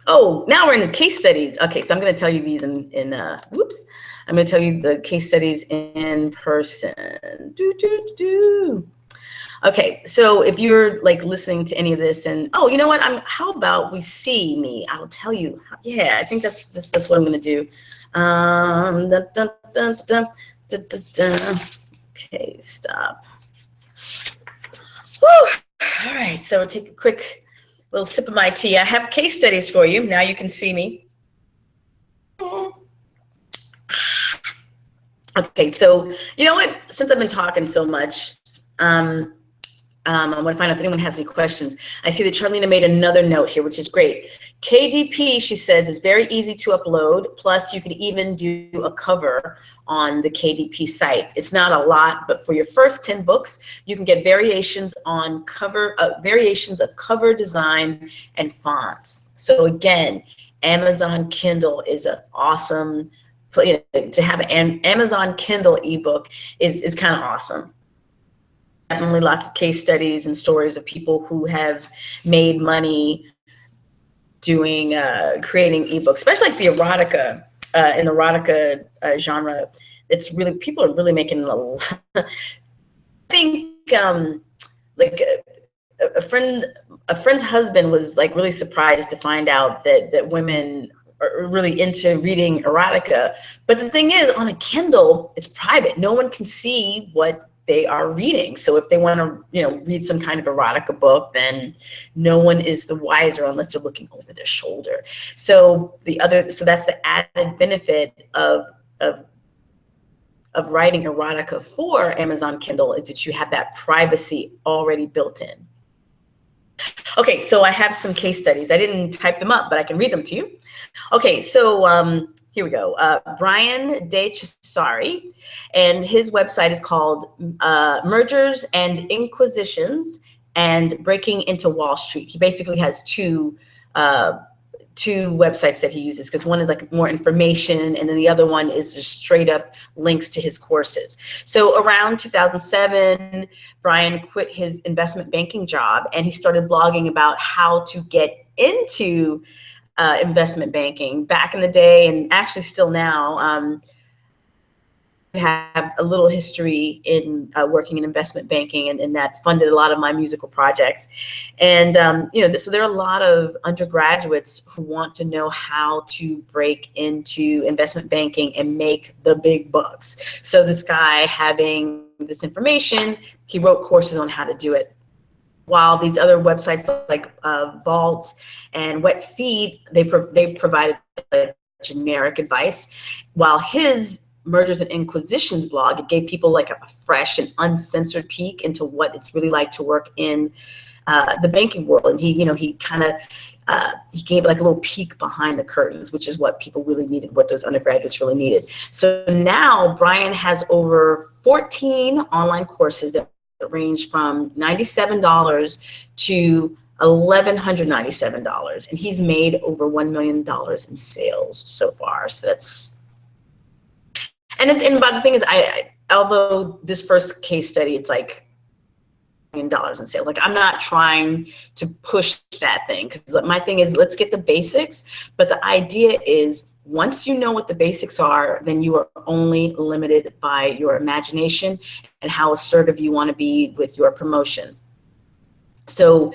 Oh, now we're in the case studies. Okay, so I'm going to tell you these I'm going to tell you the case studies in person. Okay, so if you're like listening to any of this and, oh, you know what, how about we see me? I'll tell you. Yeah, I think that's what I'm going to do. Okay, stop. Whew. All right, so take a quick little sip of my tea. I have case studies for you. Now you can see me. Okay, so you know what? Since I've been talking so much, I'm going to find out if anyone has any questions. I see that Charlena made another note here, which is great. KDP, she says, is very easy to upload. Plus, you could even do a cover on the KDP site. It's not a lot, but for your first 10 books, you can get variations on variations of cover design and fonts. So again, Amazon Kindle is an awesome place to have. An Amazon Kindle ebook is kind of awesome. Definitely lots of case studies and stories of people who have made money doing creating ebooks, especially like the erotica in the erotica genre. It's really, people are really making a lot. I think like a friend's husband was like really surprised to find out that women are really into reading erotica. But the thing is, on a Kindle, it's private. No one can see what they are reading. So if they want to, read some kind of erotica book, then no one is the wiser unless they're looking over their shoulder. So that's the added benefit of writing erotica for Amazon Kindle, is that you have that privacy already built in. Okay, so I have some case studies. I didn't type them up, but I can read them to you. Okay, so here we go. Brian De Cesare, and his website is called Mergers and Inquisitions and Breaking into Wall Street. He basically has two websites that he uses, because one is like more information, and then the other one is just straight up links to his courses. So around 2007, Brian quit his investment banking job, and he started blogging about how to get into investment banking. Back in the day, and actually still now, have a little history in working in investment banking, and that funded a lot of my musical projects. And so there are a lot of undergraduates who want to know how to break into investment banking and make the big bucks. So this guy, having this information, he wrote courses on how to do it. While these other websites like Vault and Wet Feed, they provided generic advice, while his Mergers and Inquisitions blog, it gave people like a fresh and uncensored peek into what it's really like to work in the banking world. And he gave like a little peek behind the curtains, which is what people really needed, what those undergraduates really needed. So now Brian has over 14 online courses that range from $97 to $1,197, and he's made over $1 million in sales so far. So that's. And but the thing is, although this first case study, it's like $1 million in sales. Like, I'm not trying to push that thing, because my thing is, let's get the basics. But the idea is, once you know what the basics are, then you are only limited by your imagination and how assertive you want to be with your promotion. So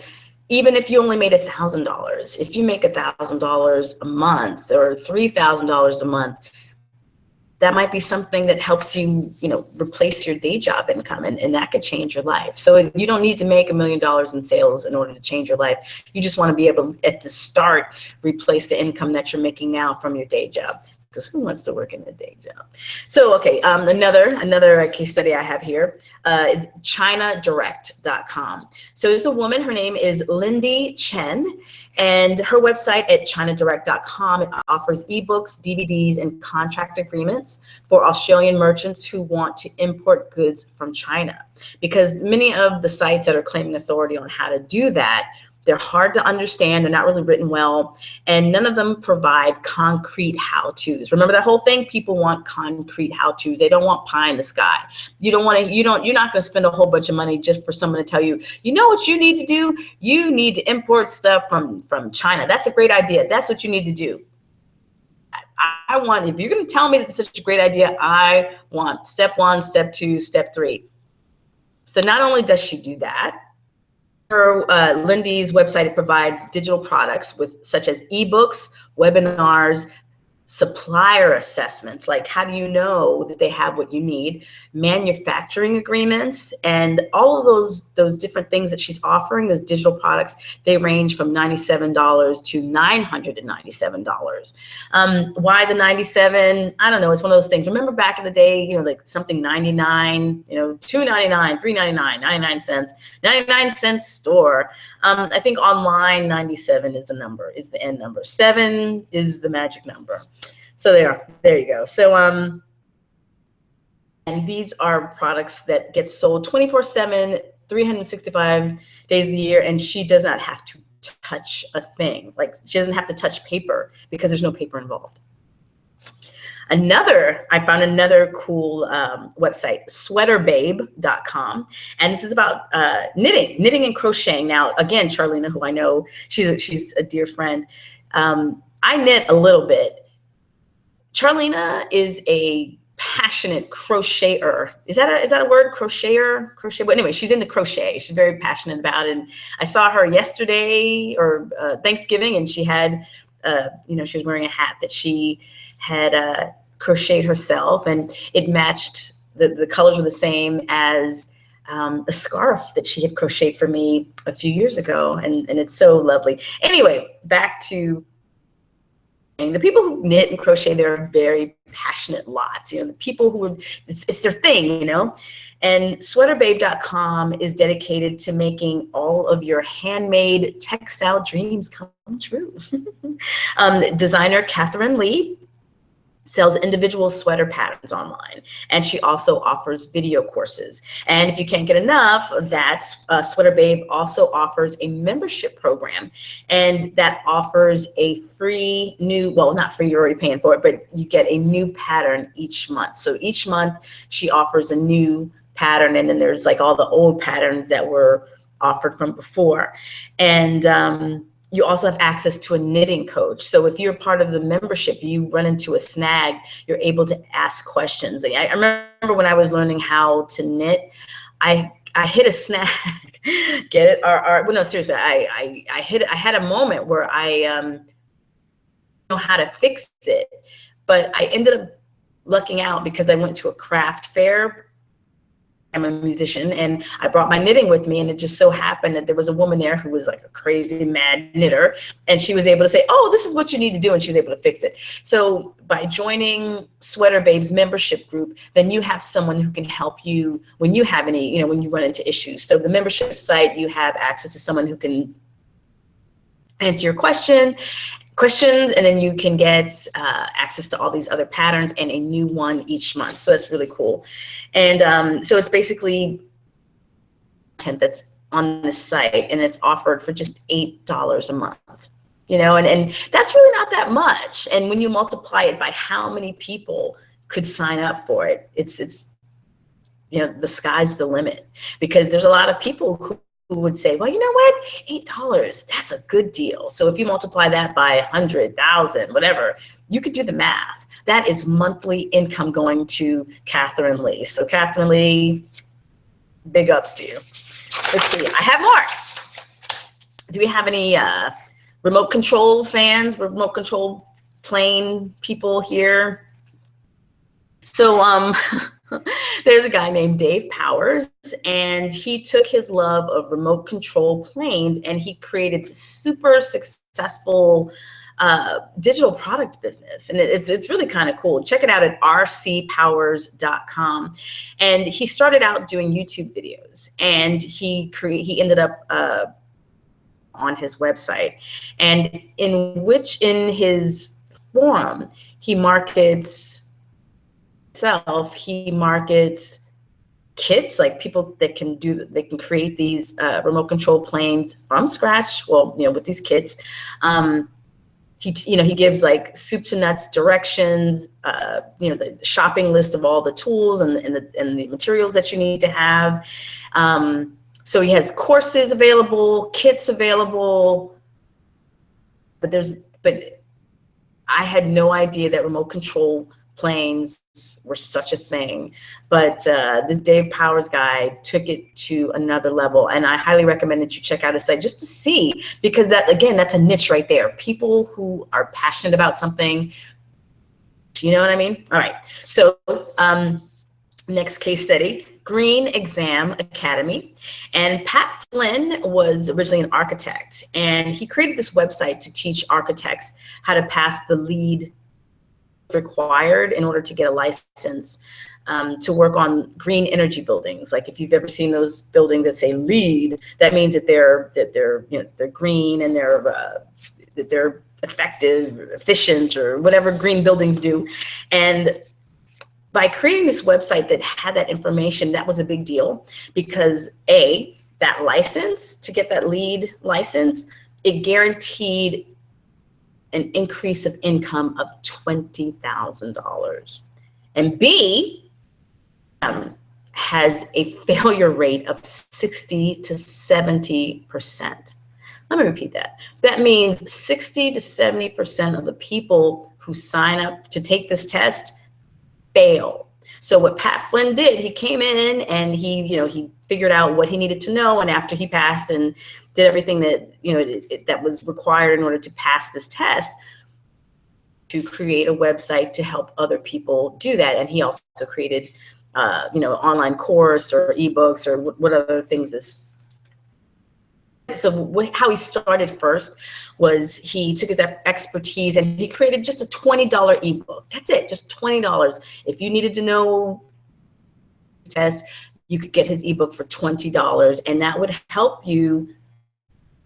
even if you only made $1,000, if you make $1,000 a month or $3,000 a month, that might be something that helps you, replace your day job income, and that could change your life. So you don't need to make $1 million in sales in order to change your life. You just want to be able, at the start, replace the income that you're making now from your day job, because who wants to work in a day job? So, okay, another case study I have here is ChinaDirect.com. So there's a woman, her name is Lindy Chen, and her website at ChinaDirect.com, it offers ebooks, DVDs, and contract agreements for Australian merchants who want to import goods from China. Because many of the sites that are claiming authority on how to do that, they're hard to understand, they're not really written well, and none of them provide concrete how-tos. Remember that whole thing? People want concrete how-tos. They don't want pie in the sky. You're not going to spend a whole bunch of money just for someone to tell you, you know what you need to do? You need to import stuff from China. That's a great idea. That's what you need to do. I want, if you're going to tell me that it's such a great idea, I want step 1, step 2, step 3. So not only does she do that, her Lindy's website, it provides digital products such as ebooks, webinars, supplier assessments, like how do you know that they have what you need, manufacturing agreements, and all of those different things that she's offering, those digital products, they range from $97 to $997. Why the 97? I don't know. It's one of those things. Remember back in the day, you know, like something 99, you know, $2.99, $3.99, 99 cents, 99-cent store. I think online 97 is the number, is the end number. 7 is the magic number. So there you go. So and these are products that get sold 24/7, 365 days of the year, and she does not have to touch a thing. Like, she doesn't have to touch paper because there's no paper involved. I found another cool website, sweaterbabe.com. And this is about knitting and crocheting. Now, again, Charlena, who I know, she's a dear friend. I knit a little bit. Charlena is a passionate crocheter. Is that a word? Crocheter? Crochet? But anyway, she's into crochet. She's very passionate about it. And I saw her yesterday or Thanksgiving, and she had, she was wearing a hat that she had crocheted herself, and it matched, the colors were the same as a scarf that she had crocheted for me a few years ago, and it's so lovely. Anyway, back to the people who knit and crochet, they're a very passionate lot. You know, the people who it's their thing, you know. And sweaterbabe.com is dedicated to making all of your handmade textile dreams come true. Designer Catherine Lee sells individual sweater patterns online, and she also offers video courses. And if you can't get enough of that, Sweater Babe also offers a membership program, and that offers a free new, well, not free, you're already paying for it, but you get a new pattern each month. So each month she offers a new pattern, and then there's like all the old patterns that were offered from before. And you also have access to a knitting coach. So if you're part of the membership, you run into a snag, you're able to ask questions. I remember when I was learning how to knit, I hit a snag. Get it? Well, no, seriously, I had a moment where I know how to fix it, but I ended up lucking out because I went to a craft fair. I'm a musician, and I brought my knitting with me, and it just so happened that there was a woman there who was like a crazy mad knitter, and she was able to say, oh, this is what you need to do, and she was able to fix it. So by joining Sweater Babe's membership group, then you have someone who can help you when you have any, when you run into issues. So the membership site, you have access to someone who can answer your questions, and then you can get access to all these other patterns and a new one each month. So that's really cool. And so it's basically content that's on the site, and it's offered for just $8 a month. And that's really not that much. And when you multiply it by how many people could sign up for it, it's the sky's the limit, because there's a lot of people who would say, well, you know what, $8, that's a good deal. So if you multiply that by 100,000, whatever, you could do the math. That is monthly income going to Catherine Lee. So Catherine Lee, big ups to you. Let's see, I have more. Do we have any remote control fans, remote control plane people here? So there's a guy named Dave Powers, and he took his love of remote control planes, and he created this super successful digital product business. And it's really kind of cool. Check it out at rcpowers.com. And he started out doing YouTube videos, and he ended up on his website, and in his forum, he markets kits, like people that can create these remote control planes from scratch. Well, with these kits, he gives like soup to nuts directions, the shopping list of all the tools and the materials that you need to have. So he has courses available, kits available, but I had no idea that remote control planes were such a thing. But this Dave Powers guy took it to another level, and I highly recommend that you check out his site just to see, because that's a niche right there. People who are passionate about something, You know what I mean? All right. So next case study, Green Exam Academy. And Pat Flynn was originally an architect, and he created this website to teach architects how to pass the LEED required in order to get a license to work on green energy buildings. Like if you've ever seen those buildings that say LEED, that means that they're you know, they're green and that they're effective, efficient, or whatever green buildings do. And by creating this website that had that information, that was a big deal because that license, to get that LEED license, it guaranteed an increase of income of $20,000. And B, has a failure rate of 60 to 70%. Let me repeat that. That means 60 to 70% of the people who sign up to take this test fail. So what Pat Flynn did, he came in and he figured out what he needed to know, and after he passed and did everything that that was required in order to pass this test, to create a website to help other people do that. And he also created online course or ebooks or what other things this. So how he started first was he took his expertise and he created just a $20 ebook. That's it, just $20. If you needed to know the test, you could get his ebook for $20, and that would help you.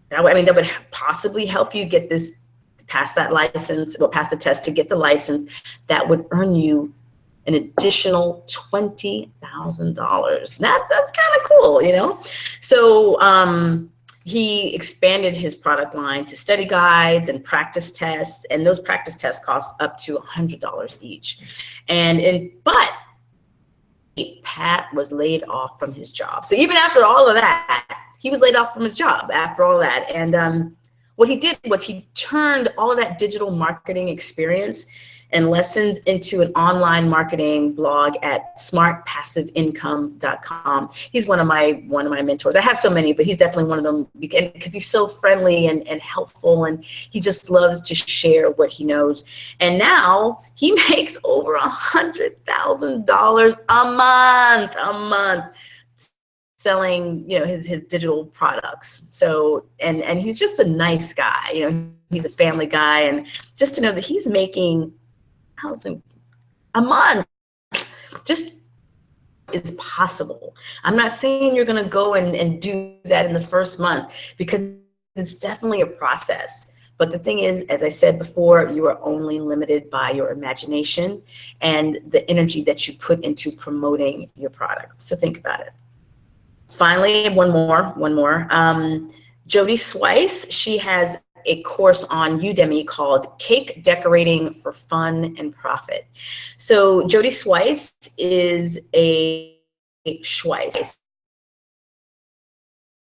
That would possibly help you get this, pass that license, or pass the test to get the license. That would earn you an additional $20,000. That's kind of cool, So he expanded his product line to study guides and practice tests, and those practice tests cost up to $100 each. But Pat was laid off from his job. So even after all of that, he was laid off from his job after all that. And what he did was he turned all of that digital marketing experience and lessons into an online marketing blog at smartpassiveincome.com. He's one of my mentors. I have so many, but he's definitely one of them because he's so friendly and helpful, and he just loves to share what he knows. And now he makes over $100,000 a month selling, his digital products. So, and he's just a nice guy. He's a family guy, and just to know that he's making a month just is possible. I'm not saying you're going to go and do that in the first month, because it's definitely a process. But the thing is, as I said before, you are only limited by your imagination and the energy that you put into promoting your product. So think about it. Finally, one more. Jody Swice, she has a course on Udemy called Cake Decorating for Fun and Profit. So Jody Swice is a Schweiss,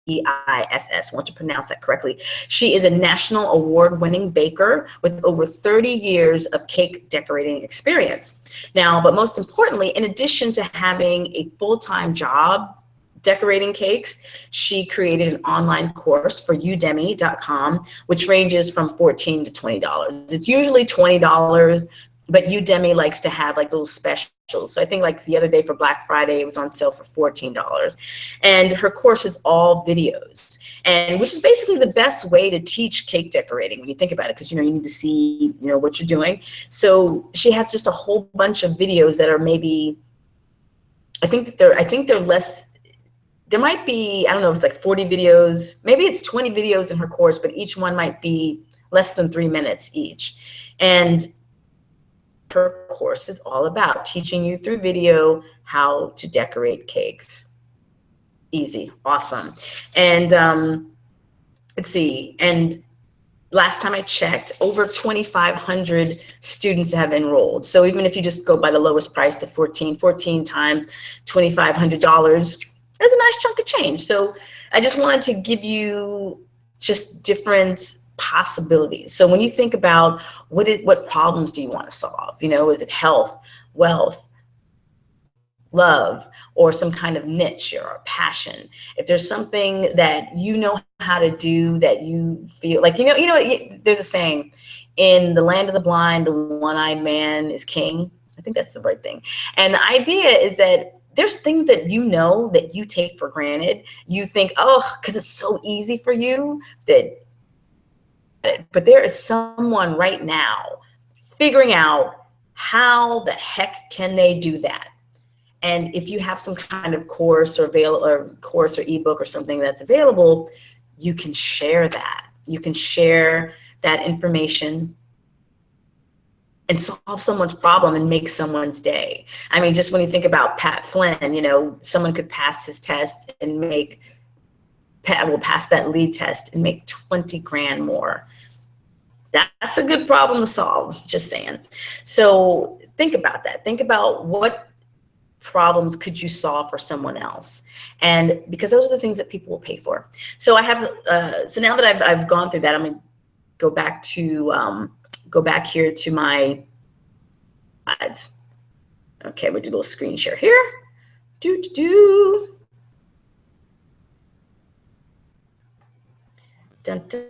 E-I-S-S, I want to pronounce that correctly. She is a national award-winning baker with over 30 years of cake decorating experience. Now, but most importantly, in addition to having a full-time job decorating cakes, she created an online course for Udemy.com, which ranges from $14 to $20. It's usually $20, but Udemy likes to have like little specials. So I think like the other day for Black Friday, it was on sale for $14. And her course is all videos, and which is basically the best way to teach cake decorating when you think about it, because you need to see what you're doing. So she has just a whole bunch of videos that are maybe, I think they're less. There might be, I don't know if it's like 40 videos, maybe it's 20 videos in her course, but each one might be less than 3 minutes each. And her course is all about teaching you through video how to decorate cakes. Easy, awesome. And let's see, and last time I checked, over 2,500 students have enrolled. So even if you just go by the lowest price of 14 times $2,500, that's a nice chunk of change. So I just wanted to give you just different possibilities. So when you think about what problems do you want to solve? Is it health, wealth, love, or some kind of niche or passion? If there's something that you know how to do that you feel like, there's a saying, in the land of the blind, the one-eyed man is king. I think that's the right thing. And the idea is that there's things that you know that you take for granted. You think, oh, because it's so easy for you that, but there is someone right now figuring out how the heck can they do that. And if you have some kind of course or course or ebook or something that's available, you can share that. You can share that information and solve someone's problem and make someone's day. I mean, just when you think about Pat Flynn, you know, someone could pass his test and pass that lead test and make 20 grand more. That's a good problem to solve, just saying. So think about that. Think about what problems could you solve for someone else, and because those are the things that people will pay for. So I have so now that I've gone through that, I'm gonna go back here to my slides. Okay, we'll do a little screen share here. Dun, dun.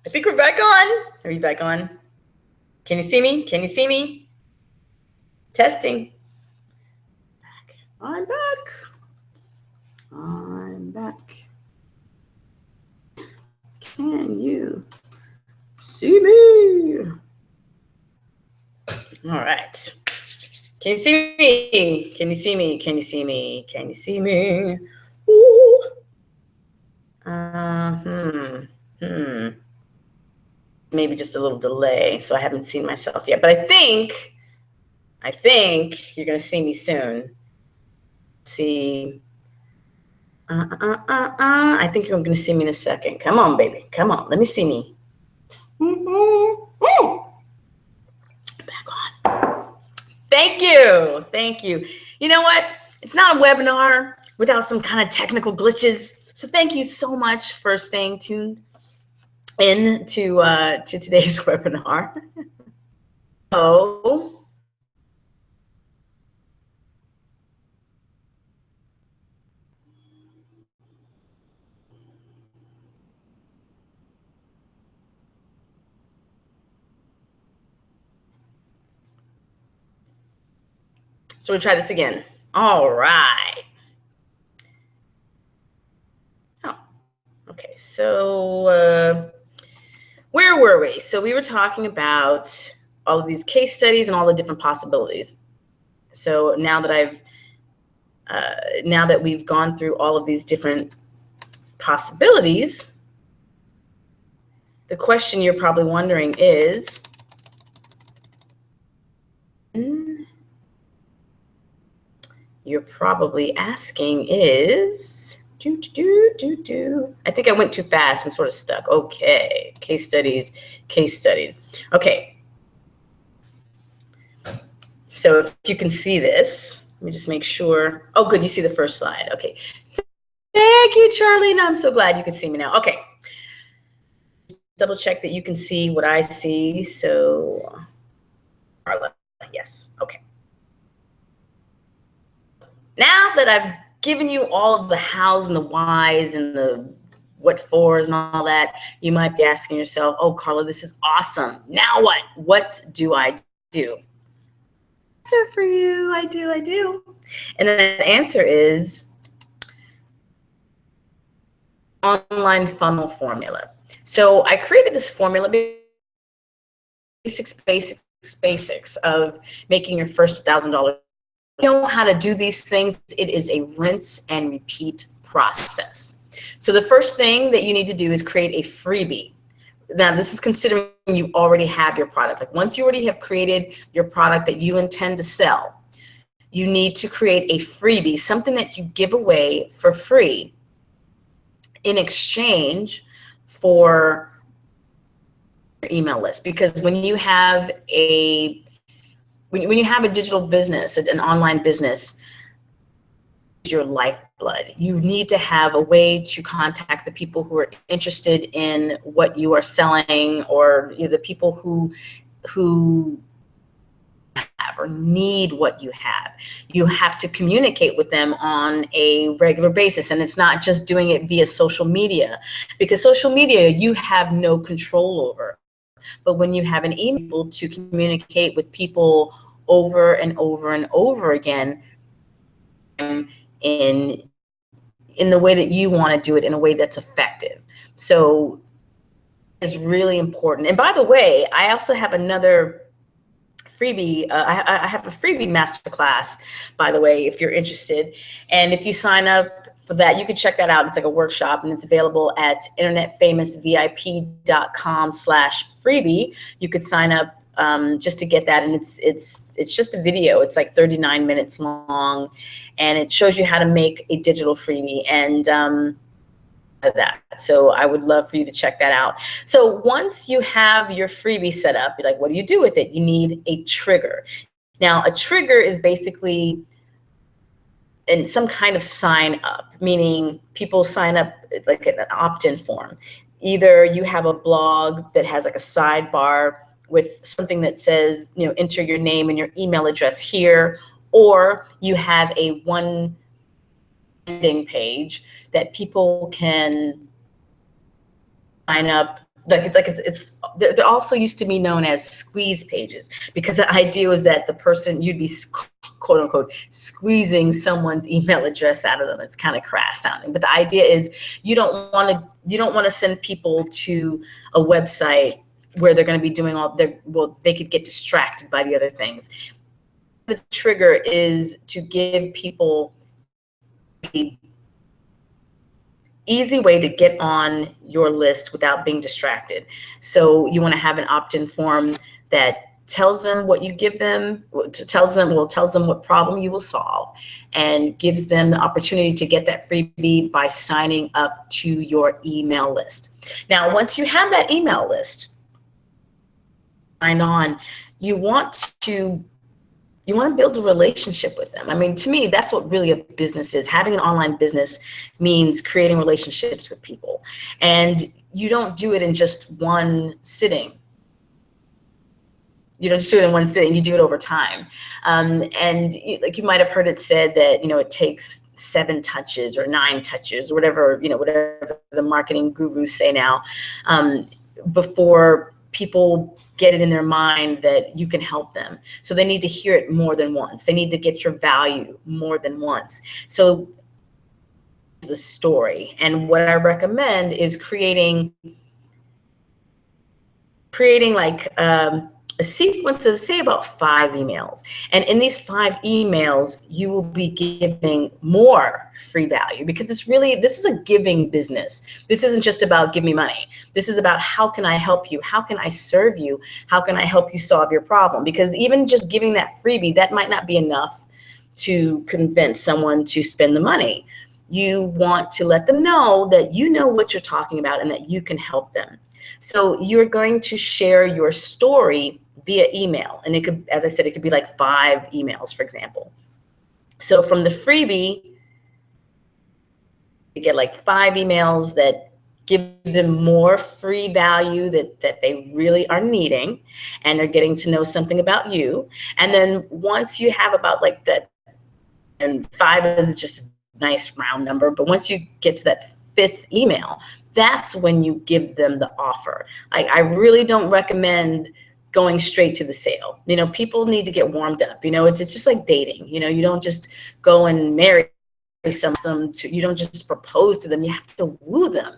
I think we're back on. Are you back on? Can you see me? Can you see me? Testing. Back. I'm back. I'm back. Can you see me? All right. Can you see me? Can you see me? Can you see me? Can you see me? Ooh. Maybe just a little delay, so I haven't seen myself yet. But I think you're gonna see me soon. See. I think you're gonna see me in a second. Come on, baby. Come on. Let me see me. Back on. Thank you. Thank you. You know what? It's not a webinar without some kind of technical glitches. So thank you so much for staying tuned in to today's webinar. So we'll try this again. All right. Oh, okay. So where were we? So we were talking about all of these case studies and all the different possibilities. So now that now that we've gone through all of these different possibilities, the question you're probably wondering is, you're probably asking is, I think I went too fast. I'm sort of stuck. Okay, case studies. Okay. So if you can see this, let me just make sure. Oh, good, you see the first slide. Okay. Thank you, Charlie. I'm so glad you can see me now. Okay. Double check that you can see what I see. So, Carla, yes. Okay. Now that I've given you all of the hows and the whys and the what fors and all that, you might be asking yourself, oh, Carla, this is awesome. Now what? What do I do? Answer for you, I do. And then the answer is online funnel formula. So I created this formula, basics of making your first $1,000. You know how to do these things. It is a rinse and repeat process. So the first thing that you need to do is create a freebie. Now, this is considering you already have your product. Like once you already have created your product that you intend to sell, you need to create a freebie, something that you give away for free in exchange for your email list. Because when you have a digital business, an online business, your lifeblood. You need to have a way to contact the people who are interested in what you are selling, or the people who have or need what you have. You have to communicate with them on a regular basis, and it's not just doing it via social media, because social media you have no control over. But when you have an email to communicate with people over and over and over again, in the way that you want to do it, in a way that's effective. So it's really important. And by the way, I also have another freebie. I have a freebie masterclass, by the way, if you're interested. And if you sign up for that, you can check that out. It's like a workshop, and it's available at internetfamousvip.com/freebie. You could sign up just to get that, and it's just a video. It's like 39 minutes long, and it shows you how to make a digital freebie and that. So I would love for you to check that out. So once you have your freebie set up, you're like, what do you do with it? You need a trigger. Now, a trigger is basically in some kind of sign up, meaning people sign up like an opt-in form. Either you have a blog that has like a sidebar with something that says, enter your name and your email address here, or you have a one landing page that people can sign up. They're also used to be known as squeeze pages, because the idea was that the person, you'd be quote unquote squeezing someone's email address out of them. It's kind of crass sounding, but the idea is you don't want to send people to a website where they're going to be doing they could get distracted by the other things. The trigger is to give people a easy way to get on your list without being distracted. So you want to have an opt-in form that tells them what you give them, tells them what problem you will solve, and gives them the opportunity to get that freebie by signing up to your email list. Now, once you have that email list signed on, you want to build a relationship with them. I mean, to me, that's what really a business is. Having an online business means creating relationships with people. And you don't do it in just one sitting. You don't just do it in one sitting, you do it over time. And like you might have heard it said that, it takes 7 touches or 9 touches, or whatever, whatever the marketing gurus say now, before people get it in their mind that you can help them. So they need to hear it more than once. They need to get your value more than once. So the story, and what I recommend is creating like a sequence of, say, about 5 emails. And in these 5 emails, you will be giving more free value, because this is a giving business. This isn't just about give me money. This is about how can I help you? How can I serve you? How can I help you solve your problem? Because even just giving that freebie, that might not be enough to convince someone to spend the money. You want to let them know that you know what you're talking about and that you can help them. So you're going to share your story via email. And it could, as I said, it could be like 5 emails, for example. So from the freebie, you get like 5 emails that give them more free value that they really are needing, and they're getting to know something about you. And then once you have about like that, and 5 is just a nice round number, but once you get to that 5th email, that's when you give them the offer. I really don't recommend going straight to the sale. People need to get warmed up. It's just like dating. You don't just go and marry someone. You don't just propose to them. You have to woo them,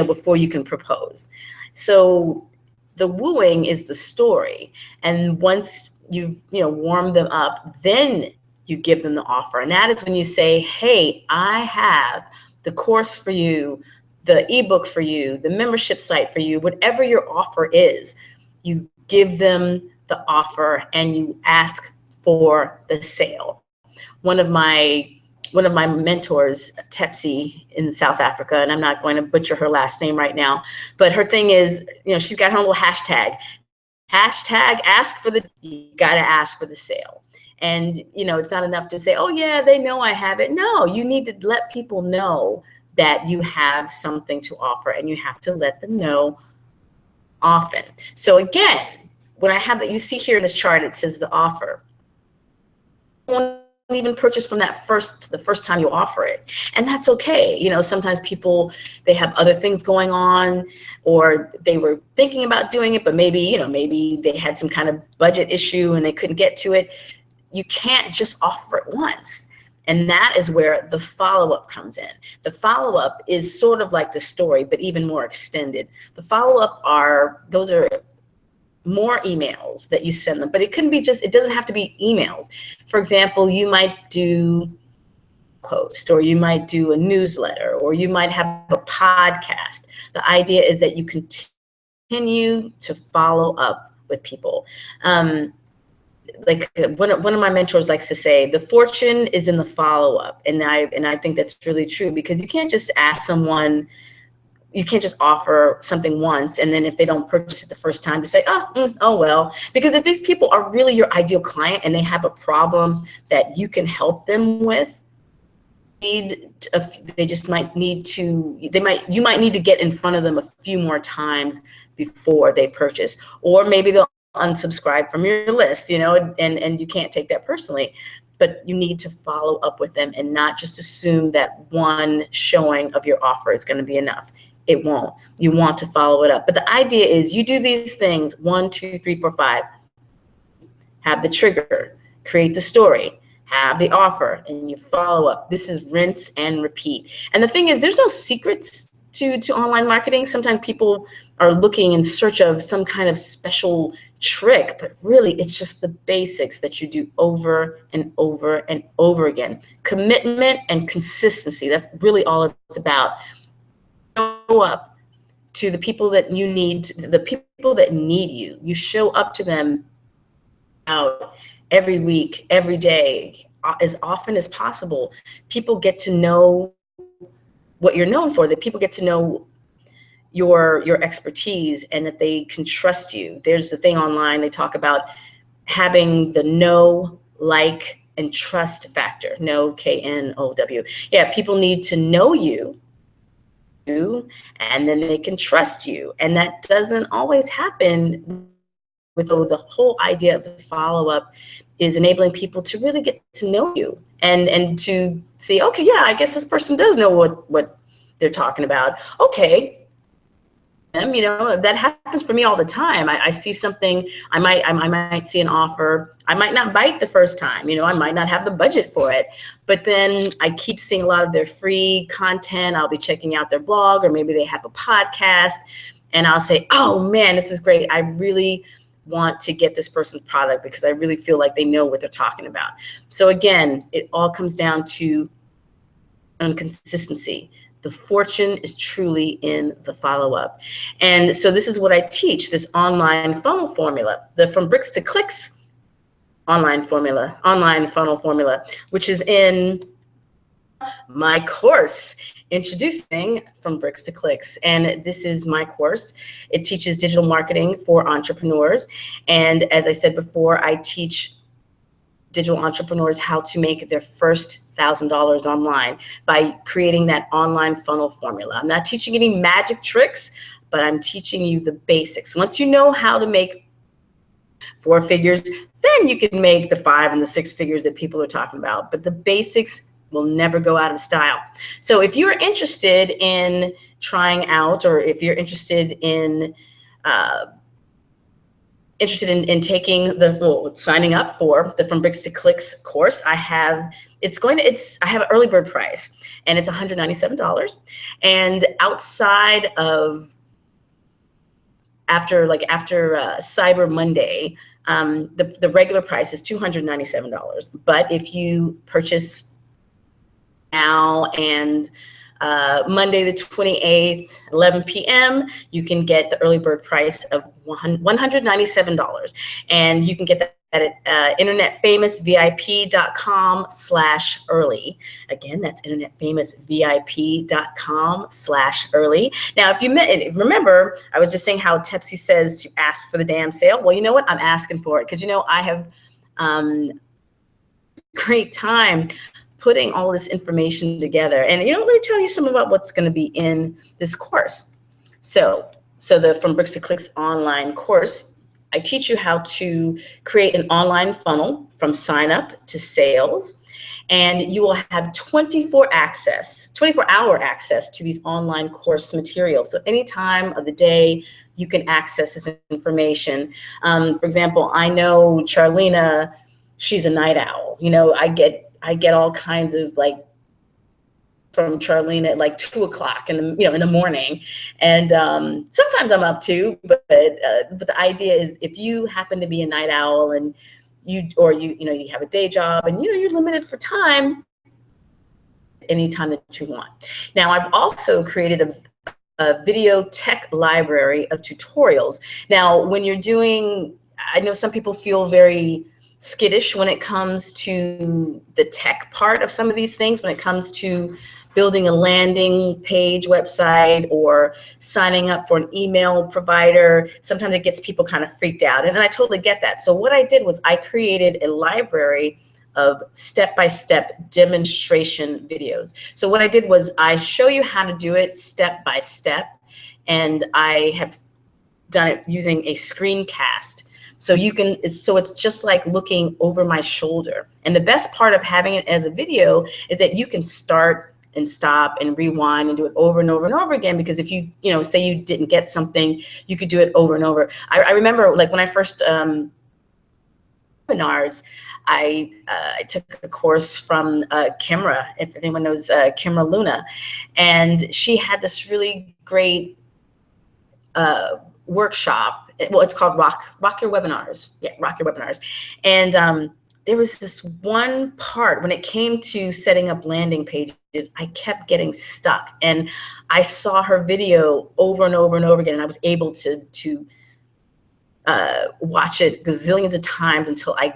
before you can propose. So the wooing is the story. And once you've, warmed them up, then you give them the offer. And that is when you say, hey, I have the course for you, the ebook for you, the membership site for you, whatever your offer is. You give them the offer and you ask for the sale. One of my mentors, Tepsi in South Africa, and I'm not going to butcher her last name right now, but her thing is, she's got her little hashtag ask for you gotta ask for the sale. And, it's not enough to say, oh yeah, they know I have it. No, you need to let people know that you have something to offer, and you have to let them know often. So again, when I have that, you see here in this chart, it says the offer. Won't even purchase from the first time you offer it. And that's okay. Sometimes people, they have other things going on, or they were thinking about doing it, but maybe, maybe they had some kind of budget issue and they couldn't get to it. You can't just offer it once. And that is where the follow-up comes in. The follow-up is sort of like the story, but even more extended. The follow-up those are more emails that you send them, but it couldn't be it doesn't have to be emails. For example, you might do a post, or you might do a newsletter, or you might have a podcast. The idea is that you continue to follow up with people. Like one of my mentors likes to say, the fortune is in the follow-up. And I think that's really true, because you can't just ask someone, you can't just offer something once, and then if they don't purchase it the first time, to say, oh well. Because if these people are really your ideal client and they have a problem that you can help them with, you might need to get in front of them a few more times before they purchase. Or maybe they'll unsubscribe from your list, and you can't take that personally. But you need to follow up with them and not just assume that one showing of your offer is going to be enough. It won't. You want to follow it up. But the idea is you do these things 1, 2, 3, 4, 5. Have the trigger, create the story, have the offer, and you follow up. This is rinse and repeat. And the thing is, there's no secrets to online marketing. Sometimes people are looking in search of some kind of special trick, but really it's just the basics that you do over and over and over again. Commitment and consistency, that's really all it's about. Show up to the people that you need, the people that need you. You show up to them out every week, every day, as often as possible. People get to know what you're known for, that people get to know your expertise, and that they can trust you. There's a thing online, they talk about having the know, like, and trust factor. Know, K-N-O-W. Yeah, people need to know you, and then they can trust you. And that doesn't always happen with the whole idea of the follow-up is enabling people to really get to know you and to see, okay, yeah, I guess this person does know what they're talking about. Okay. You know, that happens for me all the time. I see something, I might see an offer. I might not bite the first time, you know, I might not have the budget for it, but then I keep seeing a lot of their free content. I'll be checking out their blog, or maybe they have a podcast, and I'll say, oh man, this is great. I really want to get this person's product because I really feel like they know what they're talking about. So again, it all comes down to consistency. The fortune is truly in the follow-up. And so this is what I teach, this online funnel formula, the from bricks to clicks online funnel formula, which is in my course, Introducing From Bricks to Clicks. And this is my course. It teaches digital marketing for entrepreneurs. And as I said before, I teach digital entrepreneurs how to make their first $1,000 online by creating that online funnel formula. I'm not teaching any magic tricks, but I'm teaching you the basics. Once you know how to make 4 figures, then you can make the 5 and the 6 figures that people are talking about. But the basics will never go out of style. So if you're interested in trying out, or if you're interested in taking signing up for the From Bricks to Clicks course, I have an early bird price, and it's $197. And outside of after Cyber Monday, the regular price is $297. But if you purchase now and Monday the 28th, 11 p.m., you can get the early bird price of $197. And you can get that at internetfamousvip.com/early. Again, that's internetfamousvip.com/early. Now, if you remember, I was just saying how Tepsi says to ask for the damn sale. Well, you know what? I'm asking for it because, you know, I have great time putting all this information together. And, you know, let me tell you some about what's going to be in this course. So the From Bricks to Clicks online course, I teach you how to create an online funnel from sign up to sales. And you will have 24-hour access to these online course materials. So any time of the day, you can access this information. For example, I know Charlena, she's a night owl. You know, I get all kinds of from Charlene at 2:00 in the morning, and sometimes I'm up too. But the idea is, if you happen to be a night owl and you have a day job and you're limited for time, anytime that you want. Now, I've also created a video tech library of tutorials. Now, when you're doing, I know some people feel very skittish when it comes to the tech part of some of these things, when it comes to building a landing page website or signing up for an email provider. Sometimes it gets people kind of freaked out, and I totally get that. So what I did was I created a library of step-by-step demonstration videos. So what I did was I show you how to do it step by step, and I have done it using a screencast. So it's just like looking over my shoulder. And the best part of having it as a video is that you can start and stop and rewind and do it over and over and over again, because if you say you didn't get something, you could do it over and over. I remember when I first webinars, I took a course from Kimra, if anyone knows Kimra Luna, and she had this really great workshop. Well, it's called Rock Your Webinars. Yeah, Rock Your Webinars. And there was this one part when it came to setting up landing pages, I kept getting stuck. And I saw her video over and over and over again, and I was able to watch it gazillions of times until I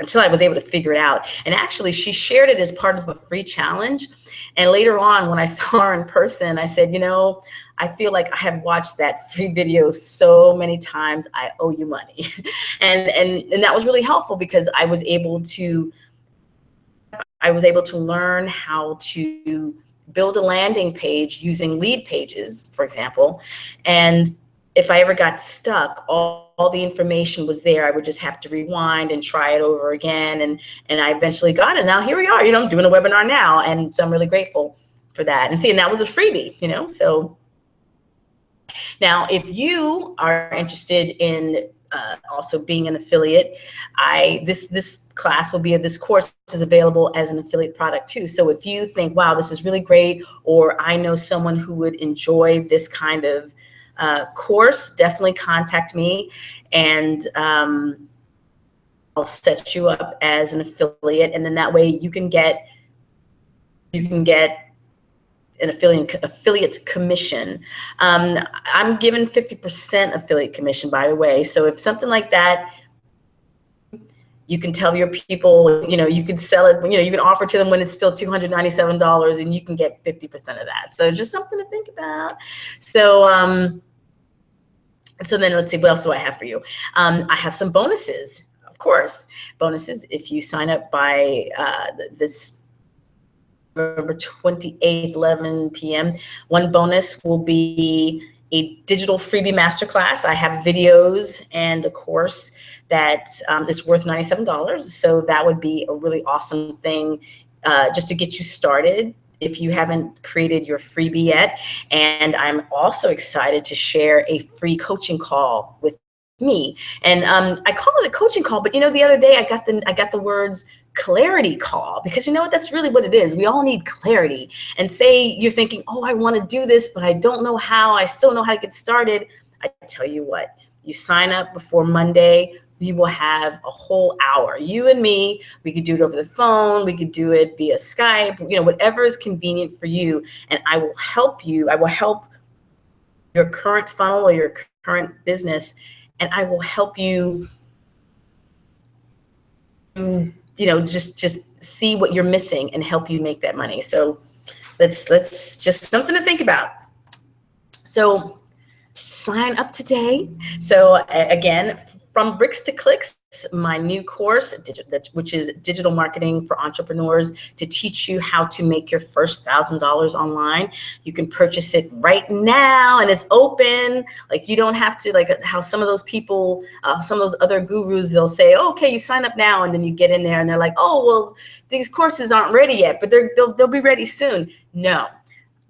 was able to figure it out. And actually, she shared it as part of a free challenge. And later on, when I saw her in person, I said, I feel like I have watched that free video so many times, I owe you money. and that was really helpful, because I was able to learn how to build a landing page using lead pages, for example, and if I ever got stuck, all the information was there. I would just have to rewind and try it over again. And I eventually got it. Now here we are, I'm doing a webinar now. And so I'm really grateful for that. And see, and that was a freebie, so. Now, if you are interested in also being an affiliate, this class will be, this course is available as an affiliate product too. So if you think, wow, this is really great, or I know someone who would enjoy this kind of course, definitely contact me, and I'll set you up as an affiliate, and then that way you can get an affiliate commission. I'm given 50% affiliate commission, by the way. So if something like that, you can tell your people, you can sell it, you can offer to them when it's still $297, and you can get 50% of that. So just something to think about. So, so then let's see, what else do I have for you? I have some bonuses, of course. Bonuses if you sign up by this November 28th, 11 p.m. One bonus will be a digital freebie masterclass. I have videos and a course that is worth $97. So that would be a really awesome thing just to get you started if you haven't created your freebie yet. And I'm also excited to share a free coaching call with me. And I call it a coaching call, but the other day I got the words clarity call, because that's really what it is. We all need clarity. And say you're thinking, oh, I want to do this, but I don't know how. I still know how to get started. I tell you what, you sign up before Monday, we will have a whole hour. You and me, we could do it over the phone. We could do it via Skype, whatever is convenient for you. And I will help you. I will help your current funnel or your current business, and I will help you just see what you're missing and help you make that money. So let's just something to think about. So sign up today. So again, from bricks to clicks, my new course, which is digital marketing for entrepreneurs, to teach you how to make your first $1,000 online. You can purchase it right now, and it's open. Like, you don't have to, like how some of those people, some of those other gurus, they'll say, oh, okay, you sign up now, and then you get in there and they're like, oh, well, these courses aren't ready yet, but they'll be ready soon. No.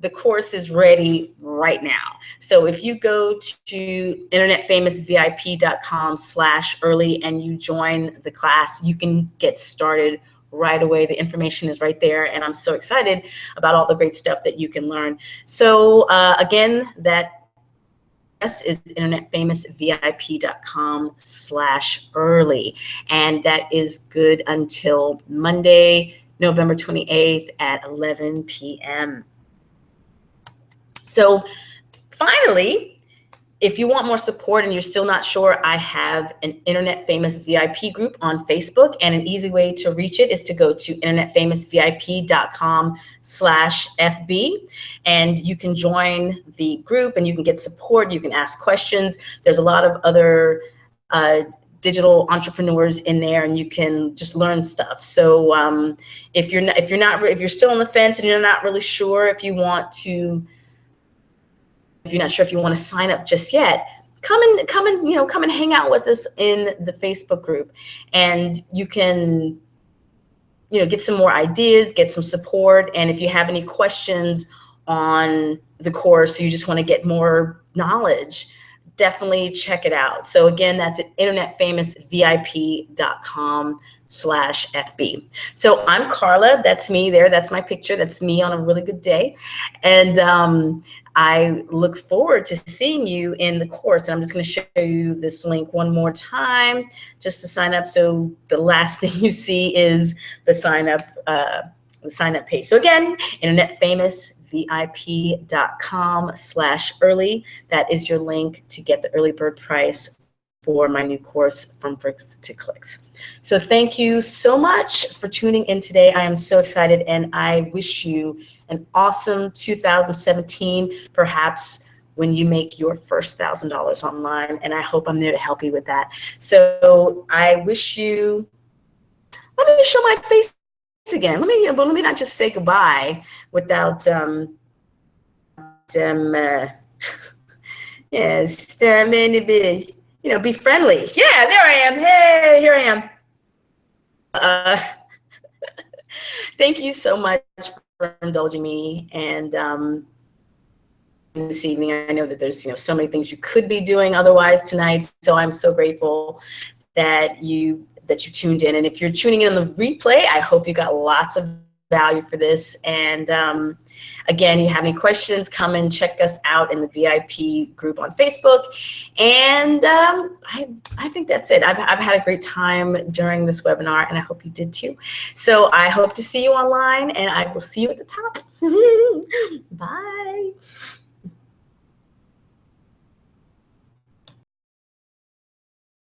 The course is ready right now. So if you go to internetfamousvip.com/early and you join the class, you can get started right away. The information is right there, and I'm so excited about all the great stuff that you can learn. So again, that is internetfamousvip.com/early, and that is good until Monday, November 28th at 11 p.m. So finally, if you want more support and you're still not sure, I have an Internet Famous VIP group on Facebook, and an easy way to reach it is to go to internetfamousvip.com/FB, and you can join the group and you can get support. You can ask questions. There's a lot of other digital entrepreneurs in there, and you can just learn stuff. So if you're still on the fence and you're not really sure if you're not sure if you want to sign up just yet, come and hang out with us in the Facebook group, and you can get some more ideas, get some support. And if you have any questions on the course, you just want to get more knowledge, definitely check it out. So again, that's at internetfamousvip.com/FB. So I'm Carla. That's me there. That's my picture. That's me on a really good day. And I look forward to seeing you in the course. And I'm just going to show you this link one more time just to sign up. So the last thing you see is the sign up page. So again, internetfamousvip.com/early. That is your link to get the early bird price for my new course, From Bricks to Clicks. So thank you so much for tuning in today. I am so excited, and I wish you an awesome 2017, perhaps when you make your first $1,000 online, and I hope I'm there to help you with that. So I wish you, let me show my face again. Let me not just say goodbye without Yes, be, be friendly. Yeah, there I am. Hey, here I am. Thank you so much for indulging me. And this evening, I know that there's so many things you could be doing otherwise tonight. So I'm so grateful that you tuned in. And if you're tuning in on the replay, I hope you got lots of value for this. And again, you have any questions, come and check us out in the VIP group on Facebook. And I think that's it. I've had a great time during this webinar, and I hope you did too. So I hope to see you online, and I will see you at the top. Bye.